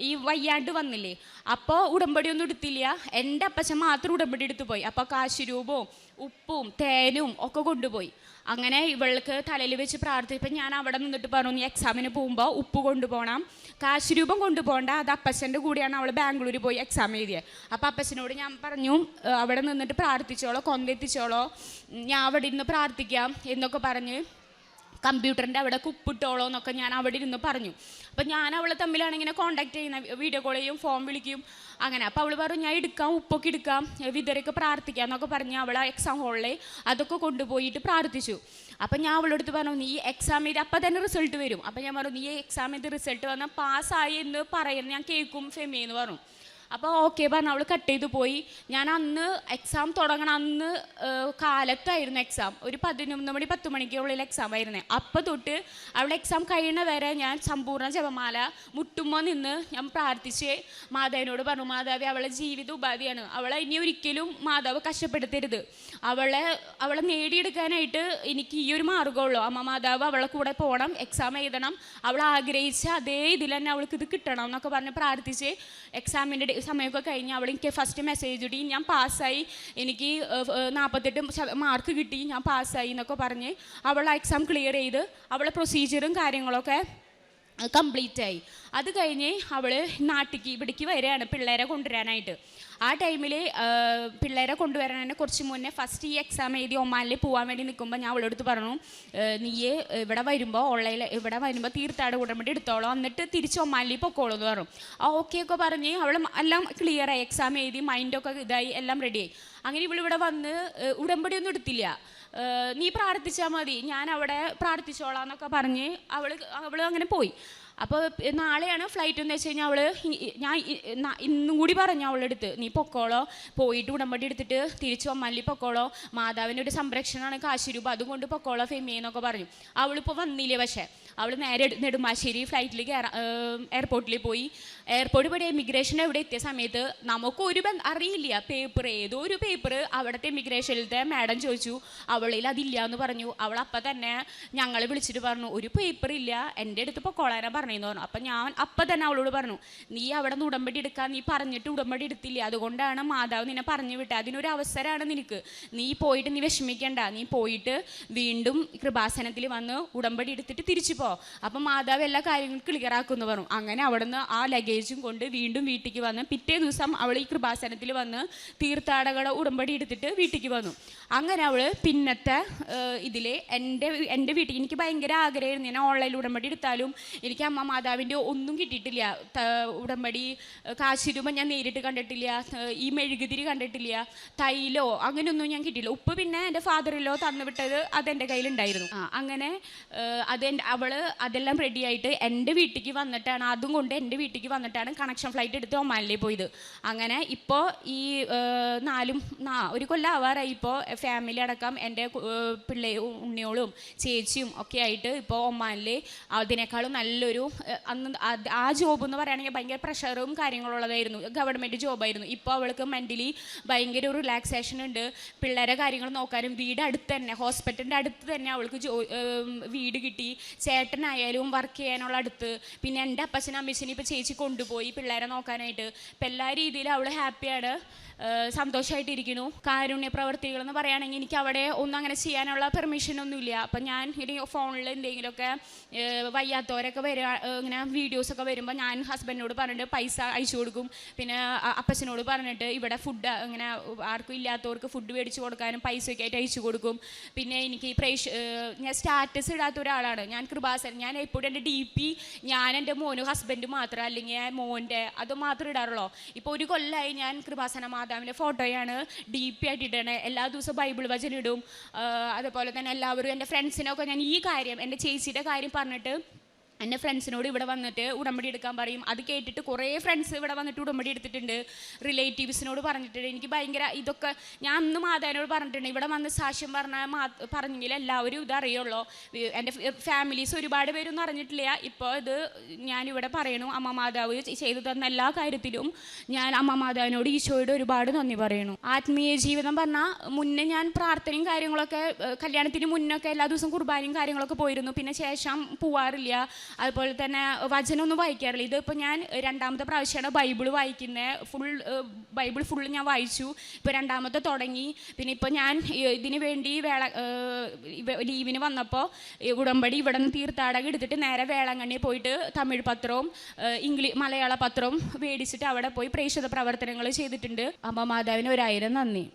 ഈ വയ്യാണ്ട് വന്നില്ലേ, അപ്പോൾ ഉടമ്പടിയൊന്നും എടുത്തില്ല. എൻ്റെ അപ്പച്ചൻ മാത്രം ഉടമ്പടി എടുത്തു പോയി. അപ്പോൾ കാശുരൂപവും ഉപ്പും തേനും ഒക്കെ കൊണ്ടുപോയി. അങ്ങനെ ഇവൾക്ക് തലയിൽ വെച്ച് പ്രാർത്ഥിച്ചപ്പോൾ ഞാൻ അവിടെ നിന്നിട്ട് പറഞ്ഞു, നീ എക്സാമിന് പോകുമ്പോൾ ഉപ്പ് കൊണ്ടുപോകണം, കാശുരൂപം കൊണ്ടുപോകണ്ട, അത് അപ്പച്ചൻ്റെ കൂടെയാണ് അവൾ ബാംഗ്ലൂർ പോയി എക്സാം എഴുതിയത്. അപ്പോൾ അപ്പച്ചനോട് ഞാൻ പറഞ്ഞു, അവിടെ നിന്നിട്ട് പ്രാർത്ഥിച്ചോളോ, കൊന്തെത്തിച്ചോളോ, ഞാൻ അവിടെ ഇരുന്ന് പ്രാർത്ഥിക്കാം എന്നൊക്കെ പറഞ്ഞ് കമ്പ്യൂട്ടറിൻ്റെ അവിടെ ഉപ്പിട്ടോളോ എന്നൊക്കെ ഞാൻ അവിടെ ഇരുന്ന് പറഞ്ഞു. അപ്പം ഞാൻ അവളെ തമ്മിലാണ് ഇങ്ങനെ കോൺടാക്ട് ചെയ്യുന്ന, വീഡിയോ കോൾ ചെയ്യും, ഫോൺ വിളിക്കും അങ്ങനെ. അപ്പോൾ അവൾ പറഞ്ഞു, ഞാൻ എടുക്കാം, ഉപ്പൊക്കെ എടുക്കാം, വിതരൊക്കെ പ്രാർത്ഥിക്കാം എന്നൊക്കെ പറഞ്ഞ് അവൾ എക്സാം ഹോളിൽ അതൊക്കെ കൊണ്ടുപോയിട്ട് പ്രാർത്ഥിച്ചു. അപ്പം ഞാൻ അവളോട് പറഞ്ഞു, നീ എക്സാം ചെയ്ത് അപ്പം തന്നെ റിസൾട്ട് വരും. അപ്പം ഞാൻ പറഞ്ഞു, നീ എക്സാം ചെയ്ത് റിസൾട്ട് വന്നാൽ പാസ്സായി എന്ന് പറയുന്നത് ഞാൻ കേൾക്കും ഫെമി എന്ന് പറഞ്ഞു. അപ്പോൾ ഓക്കെ പറഞ്ഞ് അവൾ കട്ട് ചെയ്ത് പോയി. ഞാൻ അന്ന് എക്സാം തുടങ്ങണം, അന്ന് കാലത്തായിരുന്നു എക്സാം, ഒരു 11 മണി 10 മണിക്കുള്ളിൽ എക്സാം ആയിരുന്നേ. അപ്പോൾ തൊട്ട് അവളെ എക്സാം കഴിയണ വരെ ഞാൻ സമ്പൂർണ്ണ ജപമാല മുട്ടുമ്പോൾ നിന്ന് ഞാൻ പ്രാർത്ഥിച്ച് മാതാവിനോട് പറഞ്ഞു, മാതാവി അവളെ ജീവിത ഉപാധിയാണ്, അവളെ ഇനി ഒരിക്കലും മാതാവ് കഷ്ടപ്പെടുത്തരുത്, അവളെ നേടിയെടുക്കാനായിട്ട് എനിക്ക് ഈ ഒരു മാർഗ്ഗമുള്ളൂ. അമ്മ മാതാവ് അവളെ കൂടെ പോകണം, എക്സാം എഴുതണം, അവൾ ആഗ്രഹിച്ച അതേ ഇതിൽ തന്നെ അവൾക്ക് ഇത് കിട്ടണം എന്നൊക്കെ പറഞ്ഞ് പ്രാർത്ഥിച്ച് എക്സാമിൻ്റെ സമയമൊക്കെ കഴിഞ്ഞ് അവൾ എനിക്ക് ഫസ്റ്റ് മെസ്സേജ് ഇടി, ഞാൻ പാസ്സായി, എനിക്ക് 48 മാർക്ക് കിട്ടി, ഞാൻ പാസ്സായി എന്നൊക്കെ പറഞ്ഞ് അവൾ എക്സാം ക്ലിയർ ചെയ്ത് അവളെ പ്രൊസീജിയറും കാര്യങ്ങളൊക്കെ കംപ്ലീറ്റ് ആയി. അത് കഴിഞ്ഞ് അവൾ ഇവിടേക്ക് വരികയാണ് പിള്ളേരെ കൊണ്ടുവരാനായിട്ട്. ആ ടൈമിൽ പിള്ളേരെ കൊണ്ടുവരാനായിട്ട് കുറച്ച് മുന്നേ ഫസ്റ്റ് ഈ എക്സാം എഴുതി ഒമാനിൽ പോകാൻ വേണ്ടി നിൽക്കുമ്പോൾ ഞാൻ അവളെടുത്ത് പറഞ്ഞു, നീയെ ഇവിടെ വരുമ്പോൾ തീർത്ഥാടന ഉടമ്പടി എടുത്തോളൂ, എന്നിട്ട് തിരിച്ച് ഒമാനിൽ പൊക്കോളൂ എന്ന് പറഞ്ഞു. ഓക്കെ ഒക്കെ പറഞ്ഞ് അവൾ എല്ലാം ക്ലിയറായി, എക്സാം എഴുതി മൈൻഡൊക്കെ ഇതായി, എല്ലാം റെഡിയായി. അങ്ങനെ ഇവളിവിടെ വന്ന് ഉടമ്പടിയൊന്നും എടുത്തില്ല. നീ പ്രാർത്ഥിച്ചാൽ മതി, ഞാൻ അവിടെ പ്രാർത്ഥിച്ചോളാം എന്നൊക്കെ പറഞ്ഞ് അവൾ അങ്ങനെ പോയി. അപ്പോൾ നാളെയാണ് ഫ്ലൈറ്റ് എന്ന് വെച്ച് കഴിഞ്ഞാൽ ഞാൻ ഇന്നും കൂടി പറഞ്ഞു അവളുടെ അടുത്ത്, നീ പൊക്കോളോ, പോയിട്ട് ഉടമ്പടി എടുത്തിട്ട് തിരിച്ചു ഒമാനിൽ പൊക്കോളോ, മാതാവിൻ്റെ ഒരു സംരക്ഷണമാണ് കാശ് രൂപ, അതുകൊണ്ട് പൊക്കോളോ ഫെമിയെന്നൊക്കെ പറഞ്ഞു. അവളിപ്പോൾ വന്നില്ലേ, പക്ഷേ അവൾ നേരെ നെടുമ്പാശ്ശേരി ഫ്ലൈറ്റിൽ എയർപോർട്ടിൽ പോയി. എയർപോർട്ടിൽ പോയി എമിഗ്രേഷൻ എവിടെ എത്തിയ സമയത്ത് നമുക്കൊരു അറിയില്ല, പേപ്പർ ഏതോ ഒരു പേപ്പർ അവിടുത്തെ എമിഗ്രേഷനിലത്തെ മാഡം ചോദിച്ചു, അവളിൽ അതില്ല എന്ന് പറഞ്ഞു. അവൾ അപ്പം തന്നെ ഞങ്ങളെ വിളിച്ചിട്ട് പറഞ്ഞു, ഒരു പേപ്പർ ഇല്ല, എൻ്റെ അടുത്ത് പൊക്കോളാനാ പറഞ്ഞതെന്ന് പറഞ്ഞു. അപ്പം ഞാൻ അപ്പം തന്നെ അവളോട് പറഞ്ഞു, നീ അവിടെ നിന്ന് ഉടമ്പടി എടുക്കാൻ നീ പറഞ്ഞിട്ട് ഉടമ്പടി എടുത്തില്ല, അതുകൊണ്ടാണ് മാതാവ് നിന്നെ പറഞ്ഞു വിട്ടത്, അതിനൊരു അവസരമാണ് നിനക്ക്, നീ പോയിട്ട് നീ വിഷമിക്കണ്ട, നീ പോയിട്ട് വീണ്ടും കൃപാസനത്തിൽ വന്ന് ഉടമ്പടി എടുത്തിട്ട് തിരിച്ചു പോ, അപ്പം മാതാവ് എല്ലാ കാര്യങ്ങളും ക്ലിയർ ആക്കുമെന്ന് പറഞ്ഞു. അങ്ങനെ അവിടെ നിന്ന് ആ ലഗേജും കൊണ്ട് വീണ്ടും വീട്ടിലേക്ക് വന്ന് പിറ്റേ ദിവസം അവൾ ഈ കൃപാസനത്തിൽ വന്ന് തീർത്ഥാടകരുടെ ഉടമ്പടി എടുത്തിട്ട് വീട്ടിലേക്ക് വന്നു. അങ്ങനെ അവൾ പിന്നത്തെ ഇതിൽ എൻ്റെ വീട്ടിൽ എനിക്ക് ഭയങ്കര ആഗ്രഹമായിരുന്നു, ഞാൻ ഓൺലൈനിൽ ഉടമ്പടി എടുത്താലും എനിക്ക് അമ്മ മാതാവിൻ്റെ ഒന്നും കിട്ടിയിട്ടില്ല. ഉടമ്പടി കാശ് രൂപ ഞാൻ നേരിട്ട് കണ്ടിട്ടില്ല, ഈ മെഴുകുതിരി കണ്ടിട്ടില്ല, തൈലോ അങ്ങനെയൊന്നും ഞാൻ കിട്ടിയില്ല. ഉപ്പ് പിന്നെ എൻ്റെ ഫാദറിലോ തന്നുവിട്ടത് അതെൻ്റെ കയ്യിലുണ്ടായിരുന്നു. അങ്ങനെ അവൾ അതെല്ലാം റെഡിയായിട്ട് എൻ്റെ വീട്ടിലേക്ക് വന്നിട്ടാണ്, അതും കൊണ്ട് എൻ്റെ വീട്ടിലേക്ക് വന്നിട്ടാണ് കണക്ഷൻ ഫ്ലൈറ്റ് എടുത്ത് ഒമാനിലേക്ക് പോയത്. അങ്ങനെ ഇപ്പോൾ ഈ 1 കൊല്ലം ആവാറായി. ഇപ്പോൾ ഫാമിലി അടക്കം എൻ്റെ ഉണ്ണിയോളും ചേച്ചിയും ഒക്കെ ആയിട്ട് ഇപ്പോൾ ഒമാനിൽ അതിനേക്കാളും നല്ലൊരു ആ ജോബ് എന്ന് പറയുകയാണെങ്കിൽ ഭയങ്കര പ്രഷറും കാര്യങ്ങളുള്ളതായിരുന്നു, ഗവൺമെൻറ് ജോബായിരുന്നു. ഇപ്പോൾ അവൾക്ക് മെൻ്റലി ഭയങ്കര ഒരു റിലാക്സേഷൻ ഉണ്ട്. പിള്ളേരെ കാര്യങ്ങൾ നോക്കാനും വീട് അടുത്ത് തന്നെ, ഹോസ്പിറ്റലിൻ്റെ അടുത്ത് തന്നെ അവൾക്ക് വീട് കിട്ടി. ചേട്ടനായാലും വർക്ക് ചെയ്യാനുള്ള അടുത്ത്, പിന്നെ എൻ്റെ അപ്പച്ചനും അമ്മച്ചനും ഇപ്പോൾ ചേച്ചി കൊണ്ടുപോയി പിള്ളേരെ നോക്കാനായിട്ട്. ഇപ്പം എല്ലാ രീതിയിലും അവൾ ഹാപ്പിയാണ്, സന്തോഷമായിട്ടിരിക്കുന്നു. കാരുണ്യ പ്രവർത്തികൾ എന്ന് പറയുകയാണെങ്കിൽ എനിക്ക് അവിടെ ഒന്നും അങ്ങനെ ചെയ്യാനുള്ള പെർമിഷനൊന്നുമില്ല. അപ്പം ഞാൻ ഇനി ഫോണിൽ എന്തെങ്കിലുമൊക്കെ വയ്യാത്തവരൊക്കെ ഇങ്ങനെ വീഡിയോസൊക്കെ വരുമ്പോൾ ഞാൻ ഹസ്ബൻഡിനോട് പറഞ്ഞിട്ട് പൈസ അയച്ചു കൊടുക്കും. പിന്നെ അപ്പച്ചനോട് പറഞ്ഞിട്ട് ഇവിടെ ഫുഡ് ഇങ്ങനെ ആർക്കും ഇല്ലാത്തവർക്ക് ഫുഡ് മേടിച്ച് കൊടുക്കാനും പൈസയൊക്കെ ആയിട്ട് അയച്ചു കൊടുക്കും. പിന്നെ എനിക്ക് ഞാൻ സ്റ്റാറ്റസ് ഇടാത്ത ഒരാളാണ് ഞാൻ. കൃപാസനം ഞാൻ എപ്പോഴും എൻ്റെ DP ഞാൻ എൻ്റെ മോനും ഹസ്ബൻഡ് മാത്രം, അല്ലെങ്കിൽ മോൻ്റെ അത് മാത്രം ഇടാറുള്ളൂ. ഇപ്പോൾ 1 കൊല്ലമായി ഞാൻ കൃപാസന മാതാവിൻ്റെ ഫോട്ടോയാണ് DP ആയിട്ട് ഇടണേ. എല്ലാ ദിവസവും ബൈബിൾ വചനം ഇടും. അതുപോലെ തന്നെ എല്ലാവരും എൻ്റെ ഫ്രണ്ട്സിനൊക്കെ ഞാൻ ഈ കാര്യം, എൻ്റെ ചേച്ചിയുടെ കാര്യം പറഞ്ഞിട്ട് എൻ്റെ ഫ്രണ്ട്സിനോട് ഇവിടെ വന്നിട്ട് ഉടമ്പടി എടുക്കാൻ പറയും. അത് കേട്ടിട്ട് കുറേ ഫ്രണ്ട്സ് ഇവിടെ വന്നിട്ട് ഉടമ്പടി എടുത്തിട്ടുണ്ട്. റിലേറ്റീവ്സിനോട് പറഞ്ഞിട്ടുണ്ട്. എനിക്ക് ഭയങ്കര ഇതൊക്കെ ഞാൻ അന്ന് മാതാവിനോട് പറഞ്ഞിട്ടുണ്ട്, ഇവിടെ വന്ന് സാക്ഷ്യം പറഞ്ഞെങ്കിൽ എല്ലാവരും ഇതറിയുള്ളൂ. എൻ്റെ ഫാമിലീസ് ഒരുപാട് പേരൊന്നും അറിഞ്ഞിട്ടില്ല. ഇപ്പോൾ ഇത് ഞാനിവിടെ പറയണു. അമ്മ മാതാവ് ചെയ്തു തന്ന എല്ലാ കാര്യത്തിലും ഞാൻ അമ്മ മാതാവിനോട് ഈശോയോട് ഒരുപാട് നന്ദി പറയണു. ആത്മീയ ജീവിതം പറഞ്ഞാൽ മുന്നേ ഞാൻ പ്രാർത്ഥനയും കാര്യങ്ങളൊക്കെ കല്യാണത്തിന് മുന്നൊക്കെ എല്ലാ ദിവസവും കുർബാനയും കാര്യങ്ങളൊക്കെ പോയിരുന്നു. പിന്നെ ശേഷം പോവാറില്ല. അതുപോലെ തന്നെ വചനമൊന്നും വായിക്കാറില്ല. ഇതിപ്പോൾ ഞാൻ 2ാമത്തെ പ്രാവശ്യമാണ് ബൈബിൾ വായിക്കുന്നത്. ബൈബിൾ ഫുള്ള് ഞാൻ വായിച്ചു. ഇപ്പോൾ 2ാമത്തെ തുടങ്ങി. പിന്നെ ഇപ്പോൾ ഞാൻ ഇതിന് വേണ്ടി ലീവിന് വന്നപ്പോൾ ഉടമ്പടി ഇവിടെ നിന്ന് തീർത്ഥാടകം എടുത്തിട്ട് നേരെ വേളാങ്കണ്ണി പോയിട്ട് തമിഴ് പത്രവും മലയാള പത്രവും മേടിച്ചിട്ട് അവിടെ പോയി പ്രേക്ഷിത പ്രവർത്തനങ്ങൾ ചെയ്തിട്ടുണ്ട്. അമ്മ മാതാവിന് 1000 നന്ദി.